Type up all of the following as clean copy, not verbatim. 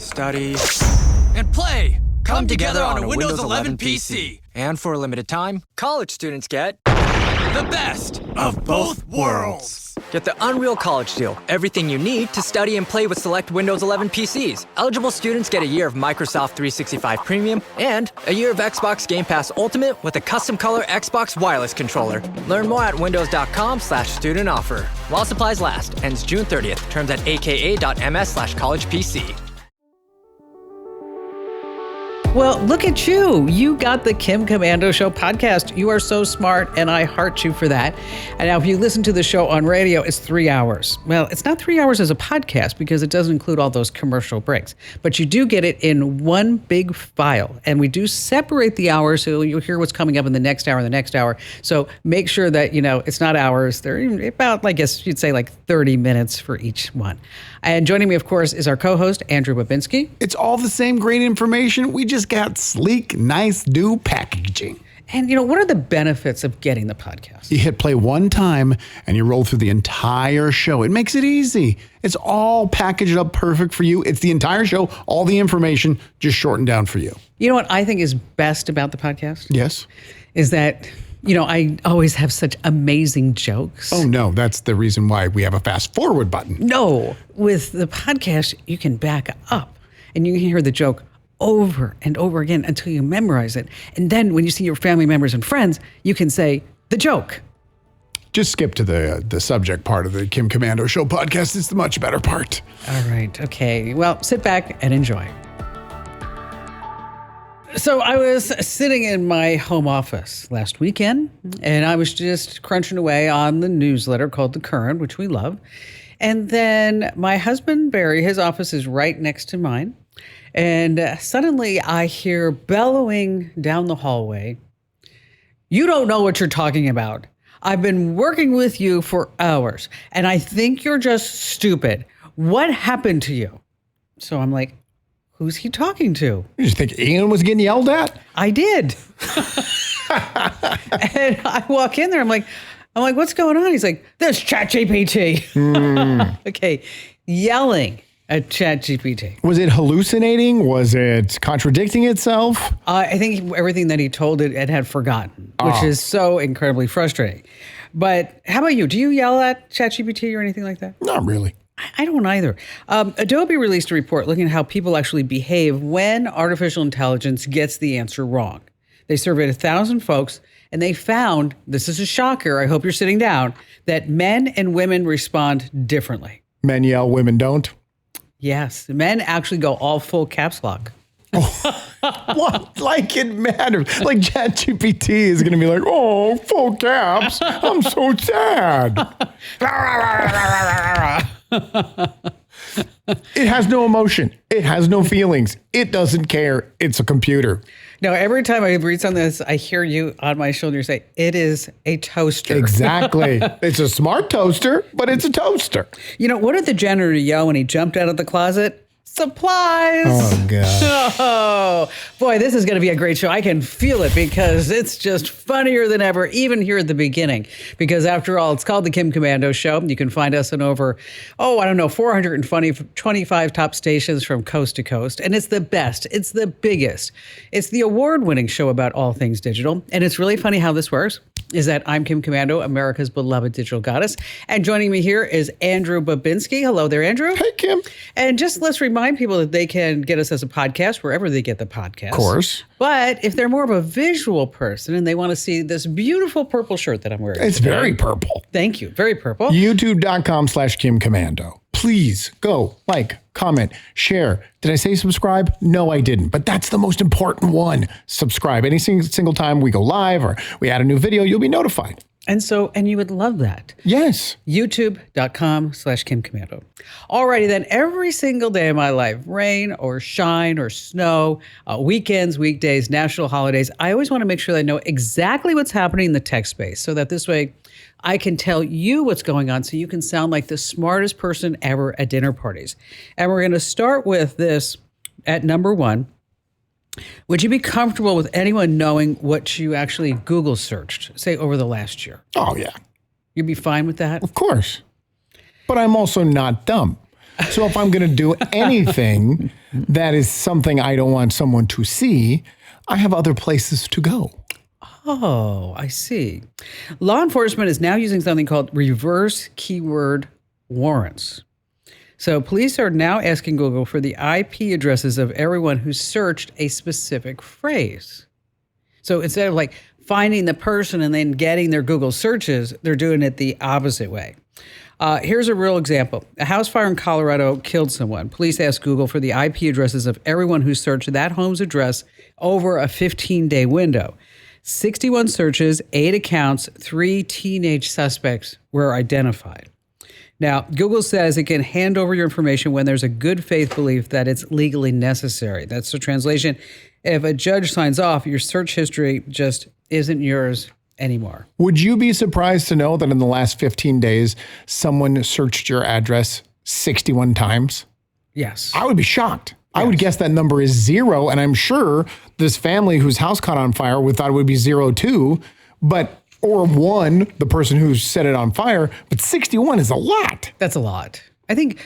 study, and play come together on a Windows 11 PC. And for a limited time, college students get The best of both worlds. Get the Unreal College Deal. Everything you need to study and play with select Windows 11 PCs. Eligible students get a year of Microsoft 365 Premium and a year of Xbox Game Pass Ultimate with a custom color Xbox wireless controller. Learn more at windows.com/student offer. While supplies last. Ends June 30th. Terms at aka.ms/collegepc. Well, look at you. You got the Kim Komando Show podcast. You are so smart, and I heart you for that. And now if you listen to the show on radio, it's 3 hours. Well, it's not 3 hours as a podcast because it doesn't include all those commercial breaks. But you do get it in one big file. And we do separate the hours so you'll hear what's coming up in the next hour and the next hour. So make sure that, it's not hours. They're about, I guess you'd say, like 30 minutes for each one. And joining me, of course, is our co-host, Andrew Babinski. It's all the same great information. We just got sleek, nice, new packaging. And, what are the benefits of getting the podcast? You hit play one time and you roll through the entire show. It makes it easy. It's all packaged up perfect for you. It's the entire show, all the information just shortened down for you. You know what I think is best about the podcast? Yes. Is that, I always have such amazing jokes. Oh, no, that's the reason why we have a fast forward button. No, with the podcast, you can back up and you can hear the joke over and over again until you memorize it. And then when you see your family members and friends, you can say the joke. Just skip to the subject part of the Kim Komando Show podcast. It's the much better part. All right. Okay. Well, sit back and enjoy. So I was sitting in my home office last weekend, and I was just crunching away on the newsletter called The Current, which we love. And then my husband, Barry, his office is right next to mine. And suddenly I hear bellowing down the hallway, "You don't know what you're talking about. I've been working with you for hours, and I think you're just stupid. What happened to you?" So I'm like, who's he talking to? You just think Ian was getting yelled at? I did. And I walk in there. I'm like, what's going on? He's like, "There's ChatGPT." Okay. Yelling at ChatGPT. Was it hallucinating? Was it contradicting itself? I think everything that he told it had forgotten, which is so incredibly frustrating. But how about you? Do you yell at ChatGPT or anything like that? Not really. I don't either. Adobe released a report looking at how people actually behave when artificial intelligence gets the answer wrong. They surveyed 1,000 folks, and they found, this is a shocker, I hope you're sitting down, that men and women respond differently. Men yell, women don't? Yes. Men actually go all full caps lock. What? Like it matters. Like ChatGPT is going to be like, "Oh, full caps. I'm so sad." It has no emotion. It has no feelings. It doesn't care. It's a computer. No, every time I read something this, I hear you on my shoulder say, "It is a toaster." Exactly. It's a smart toaster, but it's a toaster. What did the janitor yell when he jumped out of the closet? Supplies. Oh, God. Oh, boy, this is going to be a great show. I can feel it because it's just funnier than ever, even here at the beginning. Because after all, it's called the Kim Komando Show. You can find us on over, 425 top stations from coast to coast. And it's the best. It's the biggest. It's the award-winning show about all things digital. And it's really funny how this works. Is that I'm Kim Komando, America's beloved digital goddess. And joining me here is Andrew Babinski. Hello there, Andrew. Hey, Kim. And just let's remind people that they can get us as a podcast wherever they get the podcast. Of course. But if they're more of a visual person and they want to see this beautiful purple shirt that I'm wearing. It's today, very purple. Thank you. Very purple. YouTube.com/Kim Komando. Please go like, comment, share. Did I say subscribe? No, I didn't. But that's the most important one. Subscribe. Any single time we go live or we add a new video, you'll be notified. And you would love that. Yes. YouTube.com/Kim Komando. Alrighty then, every single day of my life, rain or shine or snow, weekends, weekdays, national holidays, I always want to make sure that I know exactly what's happening in the tech space so that this way I can tell you what's going on so you can sound like the smartest person ever at dinner parties. And we're going to start with this at number 1. Would you be comfortable with anyone knowing what you actually Google searched, say, over the last year? Oh, yeah. You'd be fine with that? Of course. But I'm also not dumb. So if I'm going to do anything that is something I don't want someone to see, I have other places to go. Oh, I see. Law enforcement is now using something called reverse keyword warrants. So police are now asking Google for the IP addresses of everyone who searched a specific phrase. So instead of like finding the person and then getting their Google searches, they're doing it the opposite way. Here's a real example. A house fire in Colorado killed someone. Police asked Google for the IP addresses of everyone who searched that home's address over a 15-day window. 61 searches, 8 accounts, 3 teenage suspects were identified. Now, Google says it can hand over your information when there's a good faith belief that it's legally necessary. That's the translation. If a judge signs off, your search history just isn't yours anymore. Would you be surprised to know that in the last 15 days, someone searched your address 61 times? Yes. I would be shocked. I would guess that number is 0. And I'm sure this family whose house caught on fire would thought it would be 0 too, or 1, the person who set it on fire, but 61 is a lot. That's a lot. I think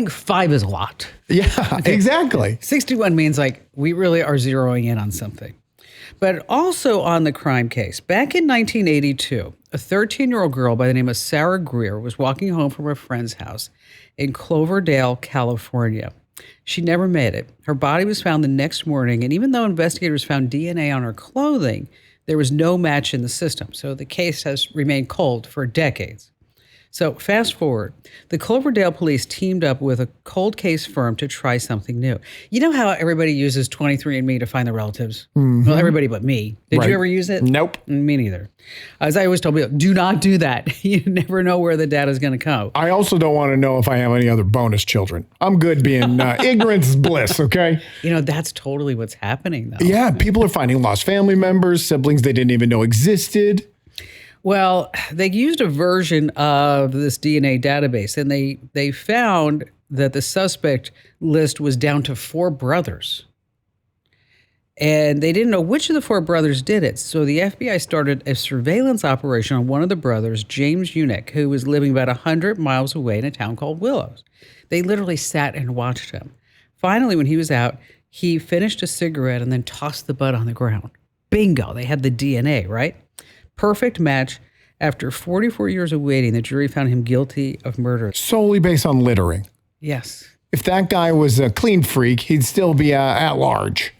5 is a lot. Yeah, exactly. 61 means like we really are zeroing in on something. But also on the crime case, back in 1982, a 13-year-old girl by the name of Sarah Greer was walking home from her friend's house in Cloverdale, California. She never made it. Her body was found the next morning, and even though investigators found DNA on her clothing, there was no match in the system. So the case has remained cold for decades. So fast forward, the Cloverdale police teamed up with a cold case firm to try something new. You know how everybody uses 23andMe to find their relatives? Mm-hmm. Well, everybody but me. Did you ever use it? Nope. Me neither. As I always tell people, do not do that. You never know where the data is going to come. I also don't want to know if I have any other bonus children. I'm good being ignorance is bliss, okay? You know, that's totally what's happening, though. Yeah, people are finding lost family members, siblings they didn't even know existed. Well, they used a version of this DNA database, and they found that the suspect list was down to 4 brothers. And they didn't know which of the 4 brothers did it. So the FBI started a surveillance operation on one of the brothers, James Unick, who was living about 100 miles away in a town called Willows. They literally sat and watched him. Finally, when he was out, he finished a cigarette and then tossed the butt on the ground. Bingo, they had the DNA, right? Perfect match. After 44 years of waiting, the jury found him guilty of murder. Solely based on littering. Yes. If that guy was a clean freak, he'd still be at large.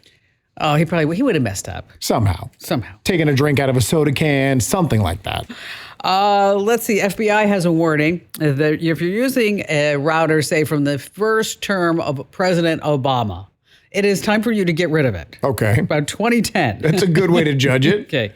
Oh, he would have messed up. Somehow. Somehow. Taking a drink out of a soda can, something like that. Let's see. FBI has a warning that if you're using a router, say, from the first term of President Obama, it is time for you to get rid of it. Okay. About 2010. That's a good way to judge it. Okay.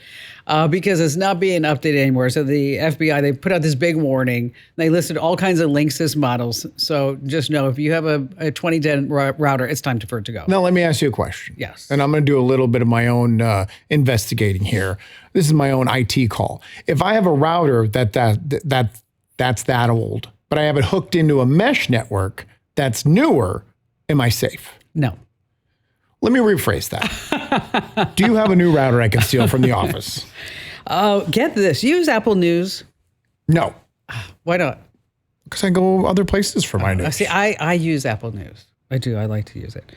Because it's not being updated anymore. So the FBI, they put out this big warning. They listed all kinds of Linksys models. So just know if you have a 2010 router, it's time for it to go. Now, let me ask you a question. Yes. And I'm going to do a little bit of my own investigating here. This is my own IT call. If I have a router that's that old, but I have it hooked into a mesh network that's newer, am I safe? No. Let me rephrase that. Do you have a new router I can steal from the office? Get this. Use Apple News. No. Why not? Because I go other places for my news. See, I use Apple News. I do. I like to use it.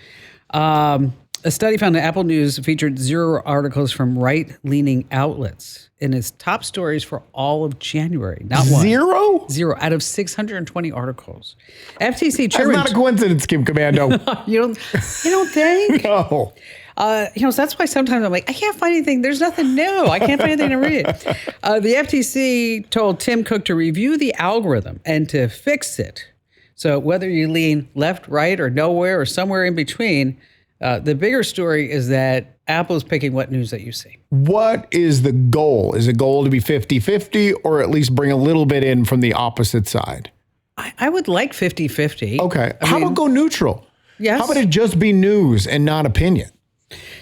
A study found that Apple News featured 0 articles from right-leaning outlets in its top stories for all of January. Not one. 0? 0 out of 620 articles. FTC chairman. That's not a coincidence, Kim Komando. You don't think? No. So that's why sometimes I'm like, I can't find anything. There's nothing new. I can't find anything to read. The FTC told Tim Cook to review the algorithm and to fix it. So whether you lean left, right, or nowhere, or somewhere in between, the bigger story is that Apple is picking what news that you see. What is the goal? Is the goal to be 50-50 or at least bring a little bit in from the opposite side? I would like 50-50. Okay. How about go neutral? Yes. How about it just be news and not opinion?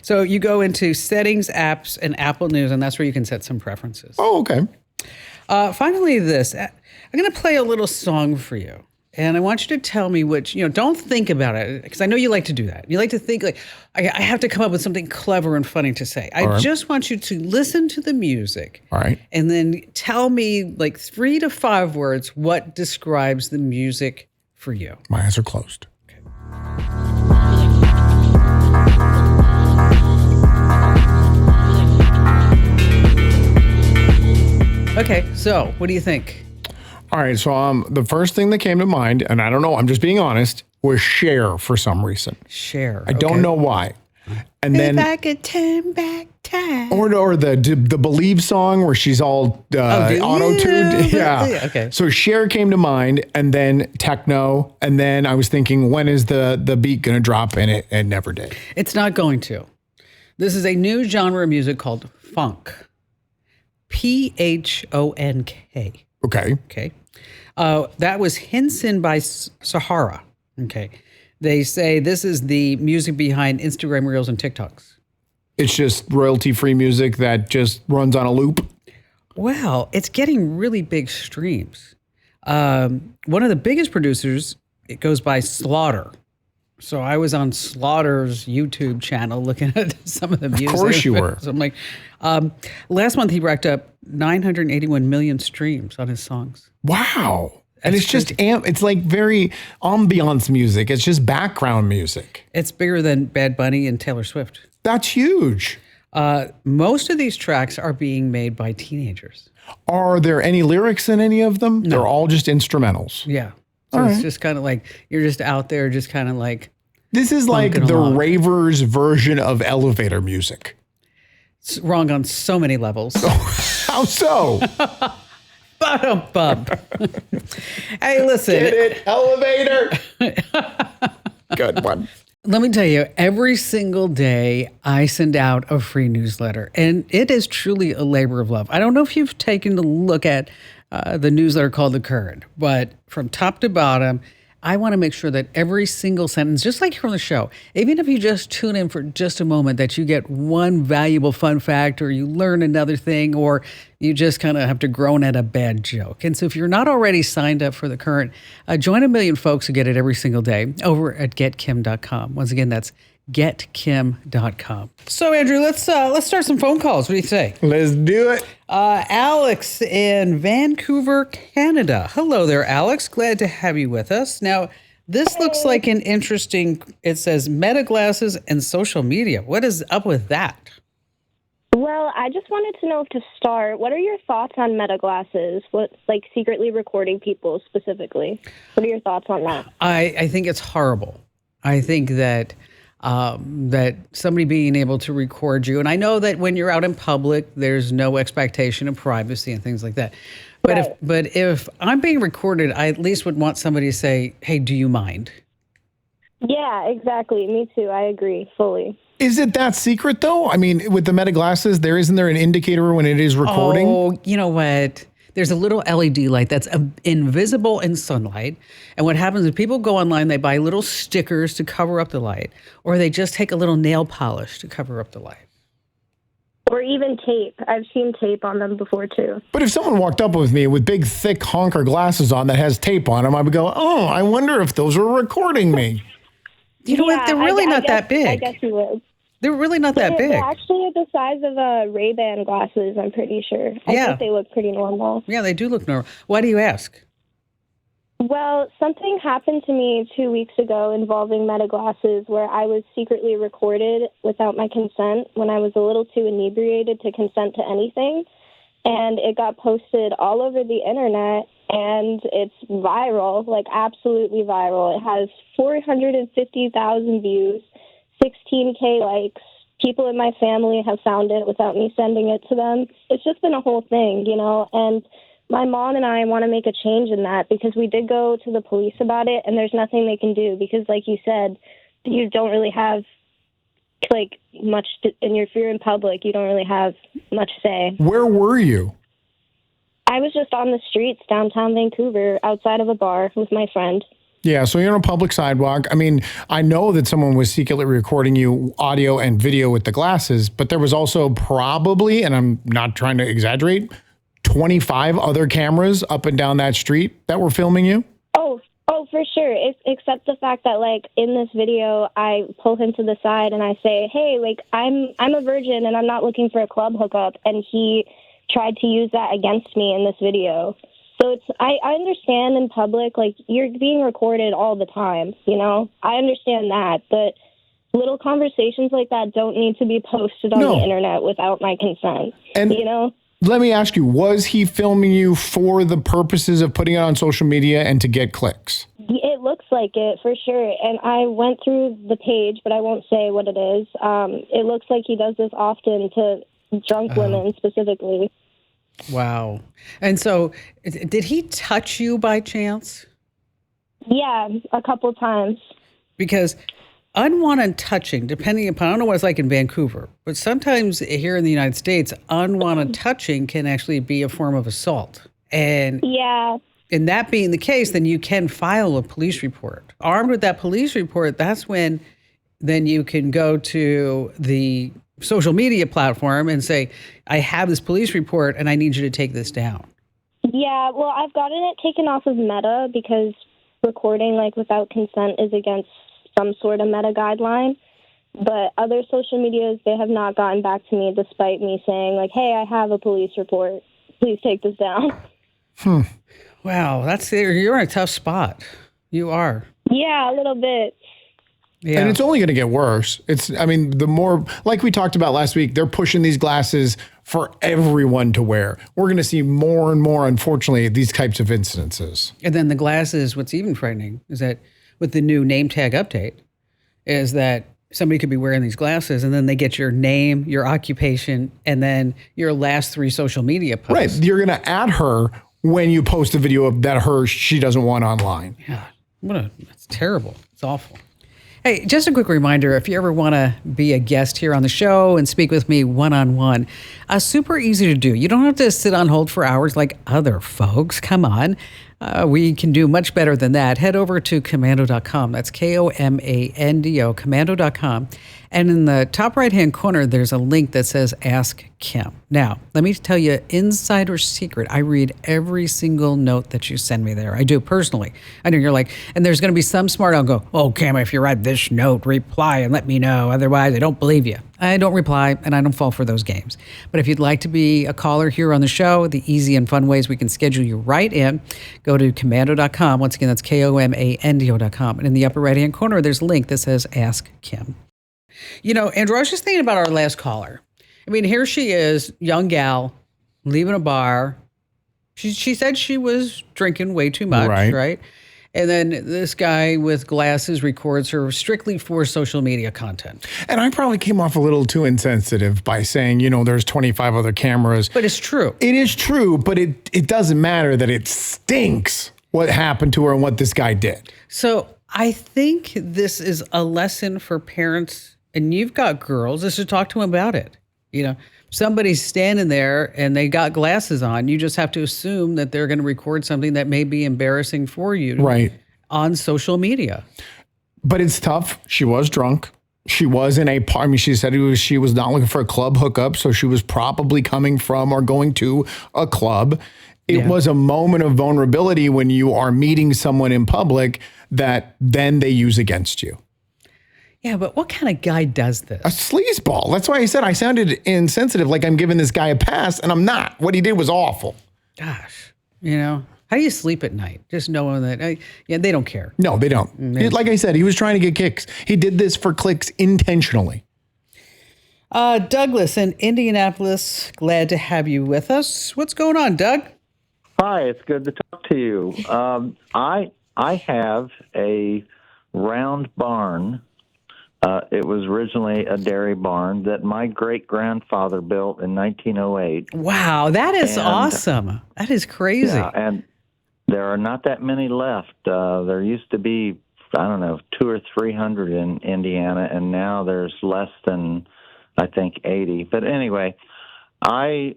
So you go into settings, apps, and Apple News, and that's where you can set some preferences. Oh, okay. Finally, this. I'm going to play a little song for you. And I want you to tell me which, don't think about it, because I know you like to do that. You like to think like, I have to come up with something clever and funny to say. I just want you to listen to the music. All right. And then tell me like 3 to 5 words what describes the music for you? My eyes are closed. Okay, so what do you think? All right, so the first thing that came to mind, and I don't know, I'm just being honest, was Cher for some reason. Cher. I don't know why. And then if I could turn back time. or the Believe song where she's all auto-tuned. Yeah. Okay. So Cher came to mind, and then techno, and then I was thinking, when is the beat going to drop? And it never did. It's not going to. This is a new genre of music called funk. Phonk. Okay. Okay. That was Henson by Sahara. Okay. They say this is the music behind Instagram Reels and TikToks. It's just royalty-free music that just runs on a loop. Well, it's getting really big streams. One of the biggest producers, it goes by Slaughter. So I was on Slaughter's YouTube channel looking at some of the music. Of course you were. So I'm like, last month he racked up 981 million streams on his songs. Wow. And it's just it's like very ambiance music. It's just background music. It's bigger than Bad Bunny and Taylor Swift. That's huge. Most of these tracks are being made by teenagers. Are there any lyrics in any of them? No. They're all just instrumentals. Yeah. So it's just kind of like you're just out there, just kind of like. This is like the ravers version of elevator music. It's wrong on so many levels. How so? Bum. Hey, listen. Get it? Elevator. Good one. Let me tell you, every single day I send out a free newsletter, and it is truly a labor of love. I don't know if you've taken a look at the newsletter called The Current, but from top to bottom, I want to make sure that every single sentence, just like here on the show, even if you just tune in for just a moment, that you get one valuable fun fact, or you learn another thing, or you just kind of have to groan at a bad joke. And so if you're not already signed up for The Current, join a million folks who get it every single day over at getkim.com. Once again, that's getkim.com. So, Andrew, let's start some phone calls. What do you say? Let's do it. Alex in Vancouver, Canada. Hello there, Alex. Glad to have you with us. Now, this looks like an interesting, it says meta glasses and social media. What is up with that? Well, I just wanted to know to start, what are your thoughts on meta glasses? What, like secretly recording people specifically? What are your thoughts on that? I think it's horrible. I think that that somebody being able to record you, and I know that when you're out in public, there's no expectation of privacy and things like that. But if I'm being recorded, I at least would want somebody to say, "Hey, do you mind?" Yeah, exactly. Me too. I agree fully. Is it that secret though? I mean, with the meta glasses, isn't there an indicator when it is recording? Oh, you know what? There's a little LED light that's invisible in sunlight. And what happens is people go online, they buy little stickers to cover up the light, or they just take a little nail polish to cover up the light. Or even tape. I've seen tape on them before too. But if someone walked up with me with big, thick honker glasses on that has tape on them, I would go, oh, I wonder if those are recording me. You know what? They're really not that big. I guess you would. They're really not that big. They're actually the size of Ray-Ban glasses, I'm pretty sure. I think they look pretty normal. Yeah, they do look normal. Why do you ask? Well, something happened to me 2 weeks ago involving meta glasses where I was secretly recorded without my consent when I was a little too inebriated to consent to anything. And it got posted all over the internet, and it's viral, like absolutely viral. It has 450,000 views. 16K likes. People in my family have found it without me sending it to them. It's just been a whole thing, you know, and my mom and I want to make a change in that because we did go to the police about it, and there's nothing they can do because, like you said, you don't really have, like, much, and if you're in public, you don't really have much say. Where were you? I was just on the streets downtown Vancouver outside of a bar with my friend. Yeah, so you're on a public sidewalk. I mean, I know that someone was secretly recording you audio and video with the glasses, but there was also probably, and I'm not trying to exaggerate, 25 other cameras up and down that street that were filming you? Oh, for sure. Except the fact that, like, in this video, I pull him to the side and I say, hey, like, I'm a virgin and I'm not looking for a club hookup. And he tried to use that against me in this video. So I understand in public, like, you're being recorded all the time, you know? I understand that, but little conversations like that don't need to be posted on the internet without my consent, and you know? Let me ask you, was he filming you for the purposes of putting it on social media and to get clicks? It looks like it, for sure. And I went through the page, but I won't say what it is. It looks like he does this often to drunk women specifically. Wow. And so did he touch you by chance? Yeah, a couple times. Because unwanted touching, depending upon, I don't know what it's like in Vancouver, but sometimes here in the United States, unwanted touching can actually be a form of assault. And yeah. And that being the case, then you can file a police report. Armed with that police report, that's when then you can go to the social media platform and say, I have this police report and I need you to take this down. Yeah, well, I've gotten it taken off of Meta because recording like without consent is against some sort of Meta guideline. But other social medias, they have not gotten back to me despite me saying like, hey, I have a police report. Please take this down. Wow, you're in a tough spot. You are. Yeah, a little bit. Yeah. And it's only going to get worse. The more, like we talked about last week, they're pushing these glasses for everyone to wear. We're going to see more and more, unfortunately, these types of incidences. And then the glasses, what's even frightening is that with the new name tag update, is that somebody could be wearing these glasses and then they get your name, your occupation, and then your last 3 social media posts. Right. You're going to add her when you post a video of that she doesn't want online. Yeah. That's terrible. It's awful. Hey, just a quick reminder, if you ever want to be a guest here on the show and speak with me one-on-one, super easy to do. You don't have to sit on hold for hours like other folks. Come on. We can do much better than that. Head over to komando.com. That's Komando, komando.com. And in the top right-hand corner, there's a link that says Ask Kim. Now, let me tell you, insider secret, I read every single note that you send me there. I do personally. I know you're like, and there's going to be some smart, I'll go, oh, Kim, if you write this note, reply and let me know. Otherwise, I don't believe you. I don't reply, and I don't fall for those games. But if you'd like to be a caller here on the show, the easy and fun ways we can schedule you right in, go to komando.com. Once again, that's Komando.com. And in the upper right-hand corner, there's a link that says Ask Kim. You know, Andrew, I was just thinking about our last caller. I mean, here she is, young gal, leaving a bar. She said she was drinking way too much, right? And then this guy with glasses records her strictly for social media content. And I probably came off a little too insensitive by saying, there's 25 other cameras. But it's true. It is true, but it doesn't matter that it stinks what happened to her and what this guy did. So I think this is a lesson for parents, and you've got girls, is to talk to them about it. Somebody's standing there and they got glasses on. You just have to assume that they're going to record something that may be embarrassing for you on social media. But it's tough. She was drunk. She was in she said she was not looking for a club hookup, so she was probably coming from or going to a club. It was a moment of vulnerability when you are meeting someone in public that then they use against you. Yeah, but what kind of guy does this? A sleazeball. That's why I said I sounded insensitive, like I'm giving this guy a pass, and I'm not. What he did was awful. Gosh, how do you sleep at night? Just knowing that, they don't care. No, they don't. Like I said, he was trying to get kicks. He did this for clicks intentionally. Douglas in Indianapolis, glad to have you with us. What's going on, Doug? Hi, it's good to talk to you. I have a round barn. It was originally a dairy barn that my great-grandfather built in 1908. Wow, that is awesome. That is crazy. Yeah, and there are not that many left. There used to be, 200 or 300 in Indiana, and now there's less than, I think, 80. But anyway, I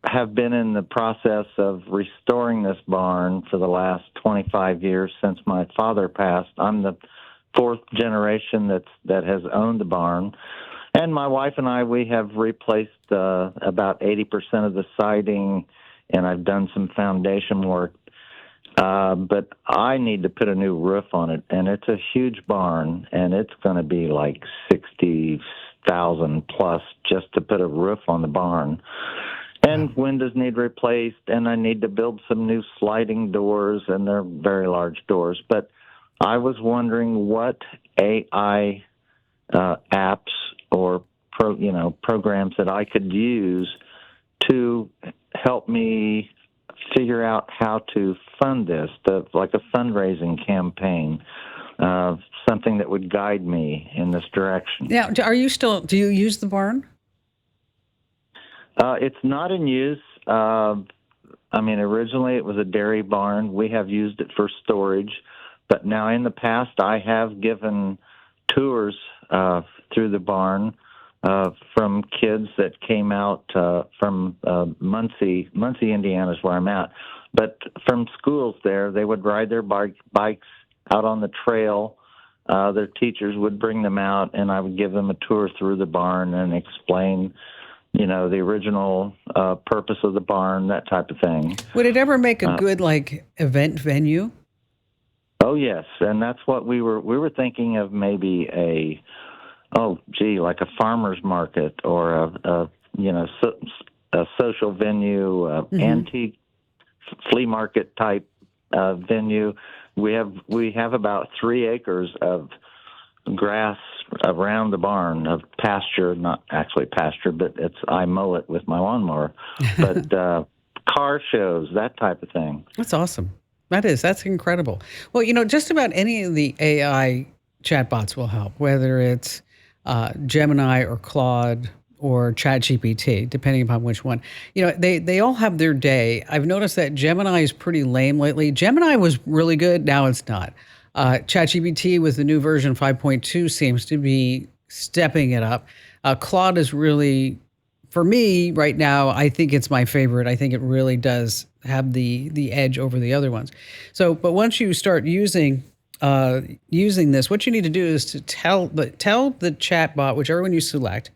have been in the process of restoring this barn for the last 25 years since my father passed. I'm the 4th generation that has owned the barn. And my wife and I, we have replaced about 80% of the siding, and I've done some foundation work. But I need to put a new roof on it, and it's a huge barn, and it's going to be like $60,000 plus just to put a roof on the barn. And windows need replaced, and I need to build some new sliding doors, and they're very large doors. But I was wondering what AI apps or programs that I could use to help me figure out how to fund this, like a fundraising campaign, something that would guide me in this direction. Now, do you use the barn? It's not in use. Originally it was a dairy barn. We have used it for storage, but now in the past I have given tours through the barn from kids that came out from Muncie, Indiana is where I'm at. But from schools there, they would ride their bikes out on the trail. Their teachers would bring them out, and I would give them a tour through the barn and explain, the original purpose of the barn, that type of thing. Would it ever make a good event venue? Oh yes, and that's what we were thinking of, maybe like a farmer's market or a social venue, antique flea market type venue. We have about 3 acres of grass around the barn, of pasture, not actually pasture, but I mow it with my lawnmower. But car shows, that type of thing. That's awesome. That's incredible. Well, just about any of the AI chatbots will help, whether it's Gemini or Claude or ChatGPT, depending upon which one. They all have their day. I've noticed that Gemini is pretty lame lately. Gemini was really good. Now it's not. ChatGPT with the new version 5.2 seems to be stepping it up. Claude is really, for me right now, I think it's my favorite. I think it really does have the edge over the other ones. So, but once you start using this, what you need to do is to tell the chatbot, whichever one you select.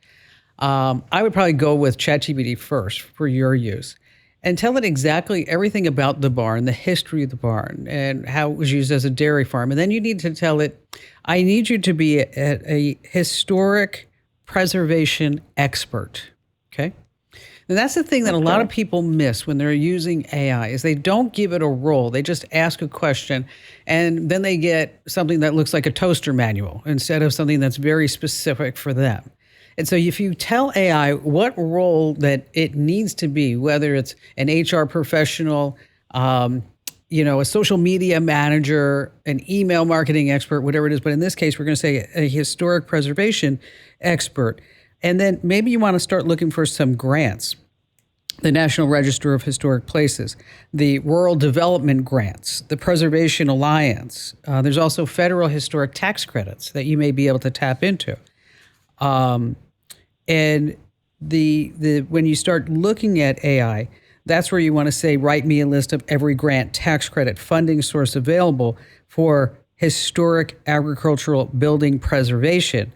I would probably go with ChatGPT first for your use, and tell it exactly everything about the barn, the history of the barn, and how it was used as a dairy farm. And then you need to tell it, I need you to be a historic preservation expert. Okay. And that's the thing that a lot of people miss when they're using AI is they don't give it a role. They just ask a question, and then they get something that looks like a toaster manual instead of something that's very specific for them. And so if you tell AI what role that it needs to be, whether it's an HR professional, a social media manager, an email marketing expert, whatever it is, but in this case, we're going to say a historic preservation expert. And then maybe you want to start looking for some grants. The National Register of Historic Places, the Rural Development Grants, the Preservation Alliance. There's also federal historic tax credits that you may be able to tap into. And when you start looking at AI, that's where you want to say, write me a list of every grant, tax credit, funding source available for historic agricultural building preservation.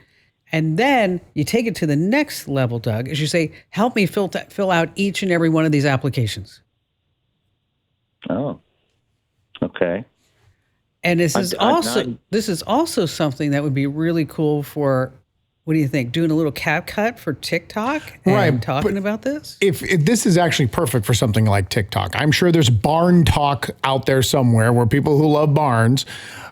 And then you take it to the next level, Doug, is you say, help me fill out each and every one of these applications. Oh, okay. And this is also something that would be really cool for, what do you think, doing a little CapCut for TikTok and talking about this? If this is actually perfect for something like TikTok. I'm sure there's barn talk out there somewhere where people who love barns.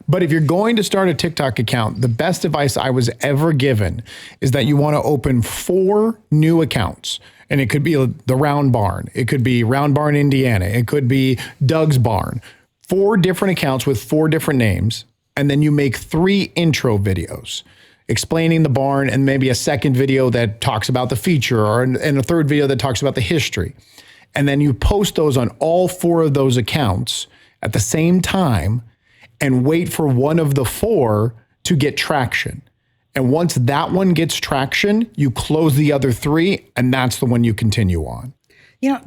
But if you're going to start a TikTok account, the best advice I was ever given is that you want to open 4 new accounts. And it could be the Round Barn. It could be Round Barn, Indiana. It could be Doug's Barn. 4 different accounts with 4 different names. And then you make 3 intro videos explaining the barn, and maybe a second video that talks about the feature, and a third video that talks about the history. And then you post those on all 4 of those accounts at the same time and wait for one of the 4 to get traction. And once that one gets traction, you close the other 3, and that's the one you continue on.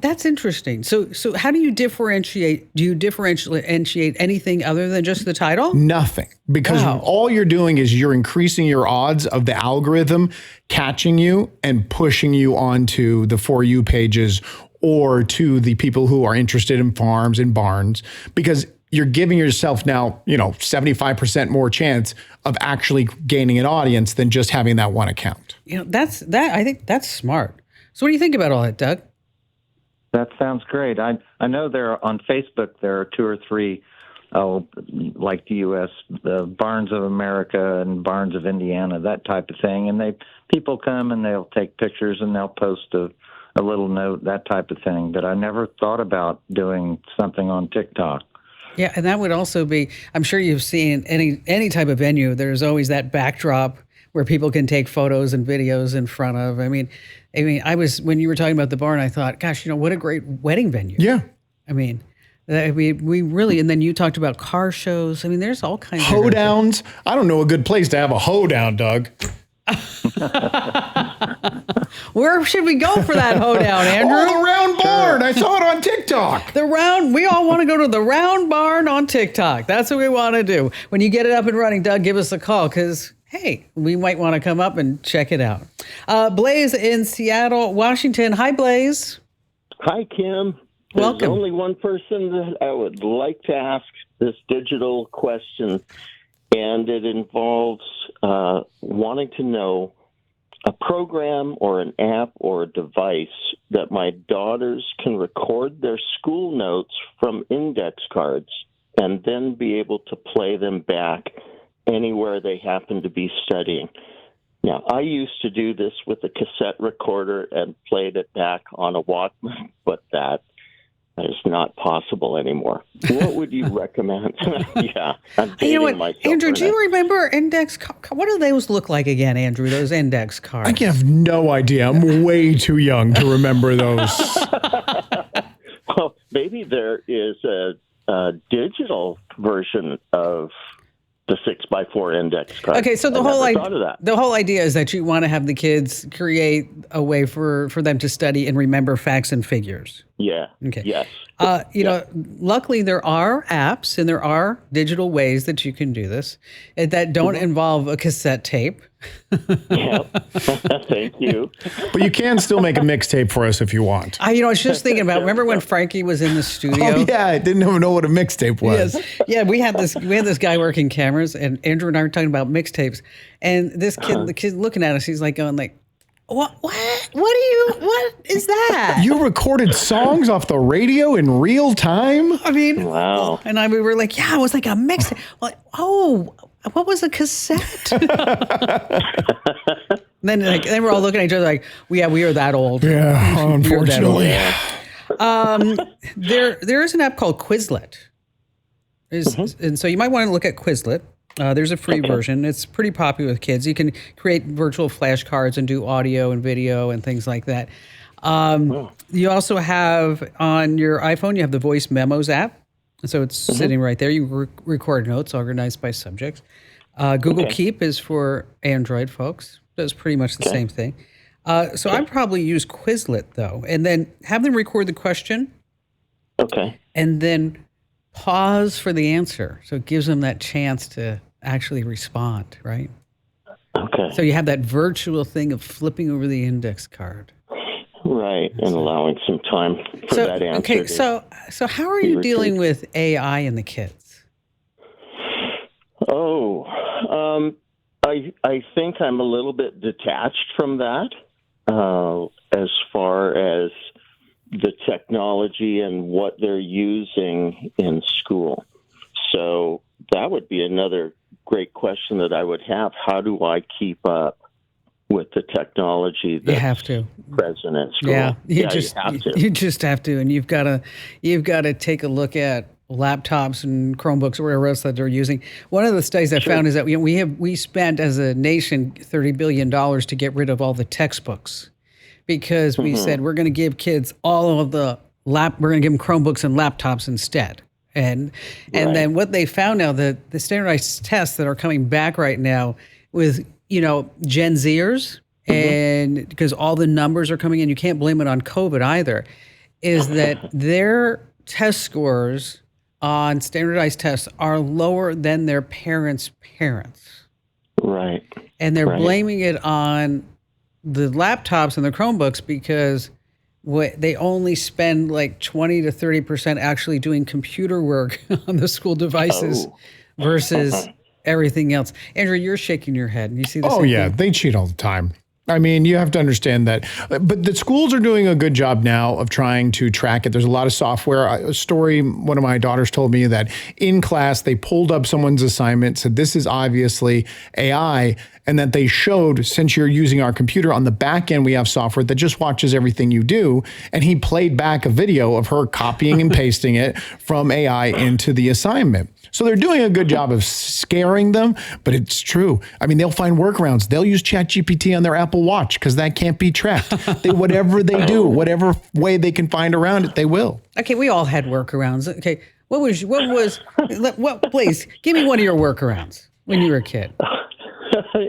That's interesting. So how do you differentiate? Do you differentiate anything other than just the title? Nothing. Because all you're doing is you're increasing your odds of the algorithm catching you and pushing you onto the For You pages or to the people who are interested in farms and barns, because you're giving yourself now, 75% more chance of actually gaining an audience than just having that one account. I think that's smart. So what do you think about all that, Doug? That sounds great. I know there on Facebook there are 2 or 3, like the U.S. Barns of America and Barns of Indiana, that type of thing, and people come and they'll take pictures and they'll post a little note, that type of thing. But I never thought about doing something on TikTok. Yeah, and that would also be, I'm sure you've seen any type of venue, there's always that backdrop where people can take photos and videos in front of. I mean, when you were talking about the barn, I thought, gosh, what a great wedding venue. Yeah. I mean, we really, and then you talked about car shows. I mean, there's all kinds of hoedowns. I don't know a good place to have a hoedown, Doug. Where should we go for that hoedown, Andrew? Oh, the round barn. I saw it on TikTok. We all want to go to the round barn on TikTok. That's what we want to do. When you get it up and running, Doug, give us a call because, hey, we might want to come up and check it out. Blaze in Seattle, Washington. Hi, Blaze. Hi, Kim. Welcome. There's only one person that I would like to ask this digital question, and it involves wanting to know a program or an app or a device that my daughters can record their school notes from index cards and then be able to play them back anywhere they happen to be studying. Now, I used to do this with a cassette recorder and played it back on a Walkman, but that is not possible anymore. What would you recommend? Yeah, I'm dating myself. Andrew, do you remember index cards? What do those look like again, Andrew, those index cards? I have no idea. I'm way too young to remember those. Well, maybe there is a digital version of the 6x4 index card. Okay, so the whole idea is that you want to have the kids create a way for them to study and remember facts and figures. Yeah. Okay. Yes. You know, luckily there are apps and there are digital ways that you can do this that don't involve a cassette tape. Yeah. Thank you. But you can still make a mixtape for us if you want. I was just thinking about, remember when Frankie was in the studio? Oh, yeah. I didn't even know what a mixtape was. Yes. Yeah, we had this guy working cameras, and Andrew and I were talking about mixtapes. And this kid, the kid looking at us, he's like going like, what is that? You recorded songs off the radio in real time? I mean, wow. And we were like, yeah, it was like a mixtape. Like, oh, what was a cassette? then we're all looking at each other like, we are that old. Yeah, unfortunately. There is an app called Quizlet. And so you might want to look at Quizlet. There's a free version. It's pretty popular with kids. You can create virtual flashcards and do audio and video and things like that. You also have on your iPhone, you have the Voice Memos app. So it's sitting right there. You record notes organized by subjects. Google Keep is for Android folks. Does pretty much the same thing. So I'd probably use Quizlet, though, and then have them record the question. Okay. And then pause for the answer. So it gives them that chance to actually respond, right? Okay. So you have that virtual thing of flipping over the index card. Right, and allowing some time for that answer. Okay, so how are you dealing with AI and the kids? Oh, I think I'm a little bit detached from that as far as the technology and what they're using in school. So that would be another great question that I would have. How do I keep up with the technology that's you have to present in school? Yeah, you have to. You just have to, and you've got to take a look at laptops and Chromebooks or whatever else that they're using. One of the studies I found is that we spent as a nation $30 billion to get rid of all the textbooks because we said we're going to give kids all of the we're going to give them Chromebooks and laptops instead. And then what they found now, the standardized tests that are coming back right now with Gen Zers, and because all the numbers are coming in, you can't blame it on COVID either, is that their test scores on standardized tests are lower than their parents' parents. Right. And they're blaming it on the laptops and the Chromebooks because they only spend like 20 to 30% actually doing computer work on the school devices versus everything else. Andrew, you're shaking your head. You see this? Oh, yeah. They cheat all the time. I mean, you have to understand that. But the schools are doing a good job now of trying to track it. There's a lot of software. A story one of my daughters told me that in class, they pulled up someone's assignment, said, this is obviously AI, and that they showed, since you're using our computer, on the back end, we have software that just watches everything you do. And he played back a video of her copying and pasting it from AI into the assignment. So they're doing a good job of scaring them, but it's true. I mean, they'll find workarounds. They'll use ChatGPT on their Apple Watch because that can't be tracked. Whatever they do, whatever way they can find around it, they will. Okay, we all had workarounds. Okay, please, give me one of your workarounds when you were a kid.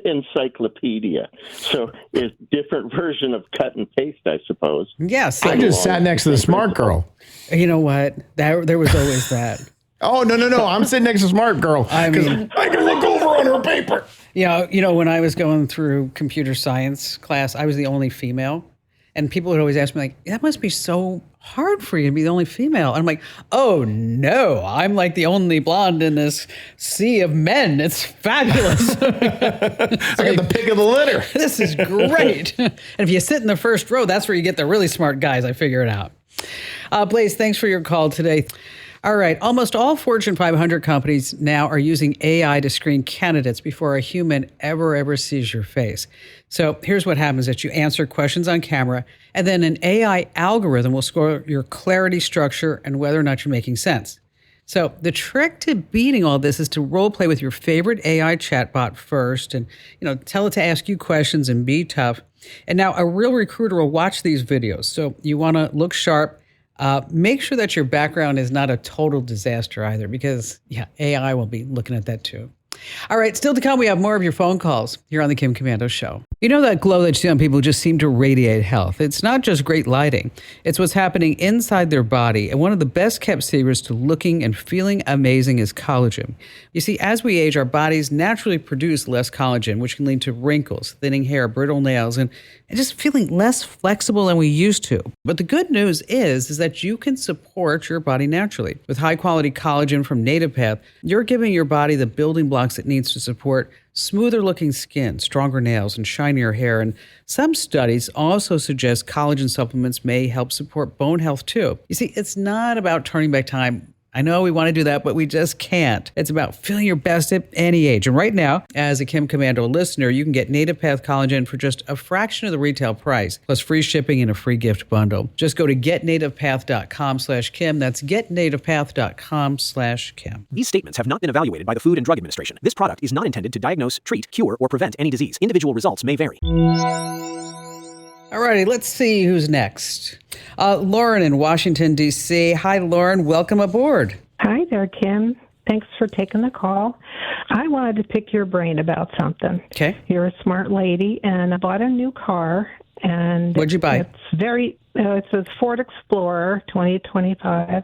Encyclopedia. So it's a different version of cut and paste, I suppose. Yes. I just sat next to the smart girl. You know what? There was always that. Oh, no. I'm sitting next to smart girl. I mean, I can look over on her paper. You know, when I was going through computer science class, I was the only female. And people would always ask me, like, that must be so hard for you to be the only female. And I'm like, oh, no, I'm like the only blonde in this sea of men. It's fabulous. I got the pick of the litter. This is great. And if you sit in the first row, that's where you get the really smart guys. I figure it out. Blaze, thanks for your call today. All right. Almost all Fortune 500 companies now are using AI to screen candidates before a human ever sees your face. So here's what happens: that you answer questions on camera, and then an AI algorithm will score your clarity, structure, and whether or not you're making sense. So the trick to beating all this is to role play with your favorite AI chatbot first, and tell it to ask you questions and be tough. And now a real recruiter will watch these videos. So you want to look sharp. Make sure that your background is not a total disaster either, because AI will be looking at that too. All right, still to come, we have more of your phone calls here on the Kim Komando Show. You know that glow that you see on people who just seem to radiate health? It's not just great lighting. It's what's happening inside their body. And one of the best kept secrets to looking and feeling amazing is collagen. You see, as we age, our bodies naturally produce less collagen, which can lead to wrinkles, thinning hair, brittle nails, and just feeling less flexible than we used to. But the good news is that you can support your body naturally. With high-quality collagen from Native Path, you're giving your body the building blocks it needs to support smoother looking skin, stronger nails, and shinier hair. And some studies also suggest collagen supplements may help support bone health too. You see, it's not about turning back time. I know we want to do that, but we just can't. It's about feeling your best at any age. And right now, as a Kim Komando listener, you can get Native Path Collagen for just a fraction of the retail price, plus free shipping and a free gift bundle. Just go to getnativepath.com/Kim. That's getnativepath.com/Kim. These statements have not been evaluated by the Food and Drug Administration. This product is not intended to diagnose, treat, cure, or prevent any disease. Individual results may vary. All righty, let's see who's next. Lauren in Washington, D.C. Hi, Lauren. Welcome aboard. Hi there, Kim. Thanks for taking the call. I wanted to pick your brain about something. Okay. You're a smart lady, and I bought a new car. And what'd you buy? It's a Ford Explorer 2025.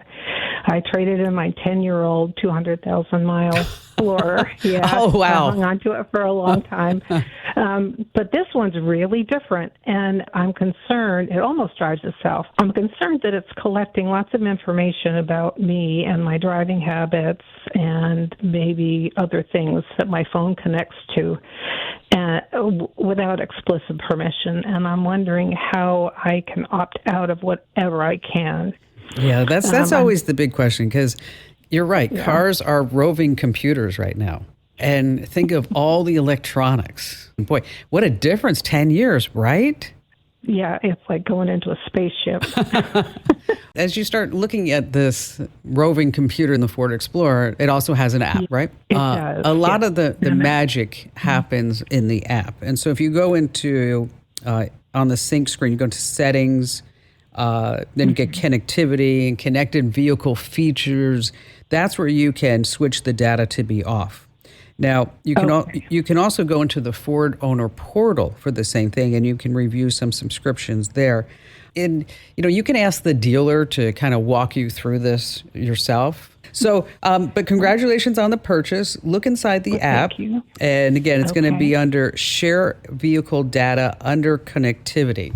I traded in my 10-year-old 200,000-mile Explorer. Yeah. Oh, wow. I hung on to it for a long time. But this one's really different, and I'm concerned. It almost drives itself. I'm concerned that it's collecting lots of information about me and my driving habits and maybe other things that my phone connects to without explicit permission. And I'm wondering how I can opt out of whatever I can. Yeah, that's always the big question, because you're right. Yeah. Cars are roving computers right now. And think of all the electronics. Boy, what a difference, 10 years, right? Yeah, it's like going into a spaceship. As you start looking at this roving computer in the Ford Explorer, it also has an app, right? It does. A lot of the magic happens in the app. And so if you go into, on the sync screen, you go into settings, then you get connectivity and connected vehicle features. That's where you can switch the data to be off. Now, you can also go into the Ford owner portal for the same thing, and you can review some subscriptions there. And, you can ask the dealer to kind of walk you through this yourself. So, but congratulations on the purchase. Look inside the app. Thank you. And again, it's going to be under share vehicle data under connectivity.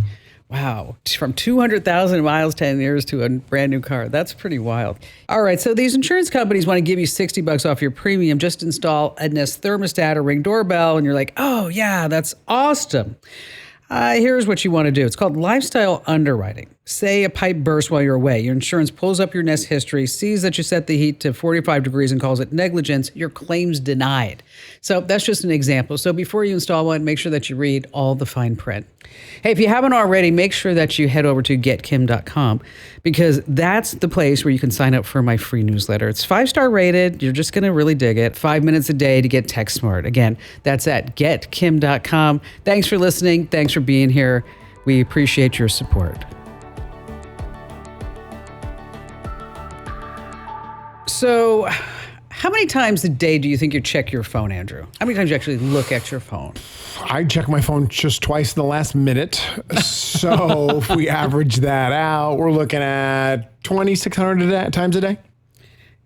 Wow. From 200,000 miles, 10 years to a brand new car. That's pretty wild. All right. So these insurance companies want to give you $60 off your premium. Just install a Nest thermostat or Ring doorbell. And you're like, oh, yeah, that's awesome. Here's what you want to do. It's called lifestyle underwriting. Say a pipe bursts while you're away. Your insurance pulls up your Nest history, sees that you set the heat to 45 degrees and calls it negligence. Your claim's denied. So that's just an example. So before you install one, make sure that you read all the fine print. Hey, if you haven't already, make sure that you head over to getkim.com because that's the place where you can sign up for my free newsletter. It's 5-star rated. You're just going to really dig it. 5 minutes a day to get tech smart. Again, that's at getkim.com. Thanks for listening. Thanks for being here. We appreciate your support. So, how many times a day do you think you check your phone, Andrew? How many times do you actually look at your phone? I check my phone just twice in the last minute. So if we average that out, we're looking at 2,600 times a day.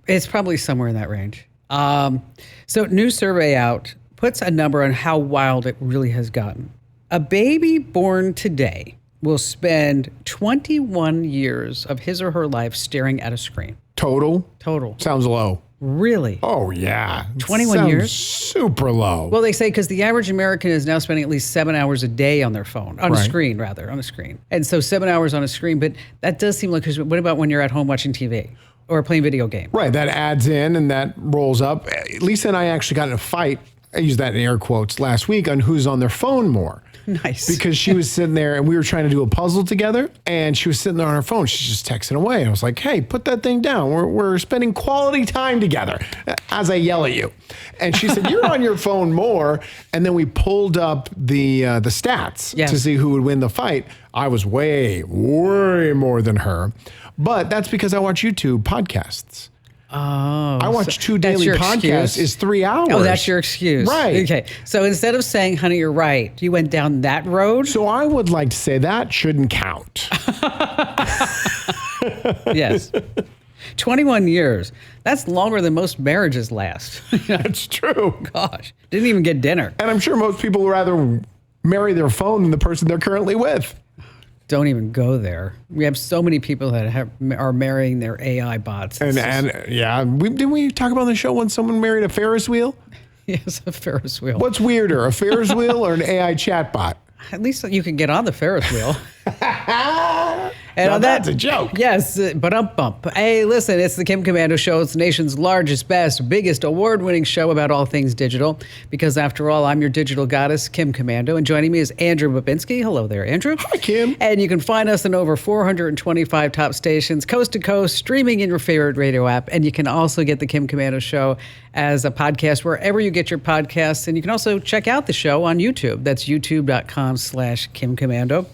It's probably somewhere in that range. So new survey out puts a number on how wild it really has gotten. A baby born today will spend 21 years of his or her life staring at a screen. Total? Total. Sounds low. Really? Oh, yeah. 21 Sounds years? Super low. Well, they say because the average American is now spending at least 7 hours a day on their phone, on a screen. And so 7 hours on a screen, but that does seem like, because what about when you're at home watching TV or playing video game? Right, that adds in and that rolls up. Lisa and I actually got in a fight, I used that in air quotes, last week on who's on their phone more. Nice. Because she was sitting there and we were trying to do a puzzle together and she was sitting there on her phone. She's just texting away. I was like, hey, put that thing down. We're spending quality time together as I yell at you. And she said, you're on your phone more. And then we pulled up the stats to see who would win the fight. I was way more than her. But that's because I watch YouTube podcasts. Oh, I watch 2 daily podcasts is 3 hours. Oh, that's your excuse. Right. Okay. So instead of saying, honey, you're right, you went down that road. So I would like to say that shouldn't count. Yes. 21 years. That's longer than most marriages last. That's true. Gosh. Didn't even get dinner. And I'm sure most people would rather marry their phone than the person they're currently with. Don't even go there. We have so many people that are marrying their AI bots. And yeah, didn't we talk about on the show when someone married a Ferris wheel? Yes, a Ferris wheel. What's weirder, a Ferris wheel or an AI chatbot? At least you can get on the Ferris wheel. And now that's a joke. Yes, but bump. Hey, listen, it's the Kim Komando Show. It's the nation's largest, best, biggest, award-winning show about all things digital. Because after all, I'm your digital goddess, Kim Komando. And joining me is Andrew Babinski. Hello there, Andrew. Hi, Kim. And you can find us in over 425 top stations, coast to coast, streaming in your favorite radio app. And you can also get the Kim Komando Show as a podcast wherever you get your podcasts. And you can also check out the show on YouTube. That's youtube.com/Kim Komando.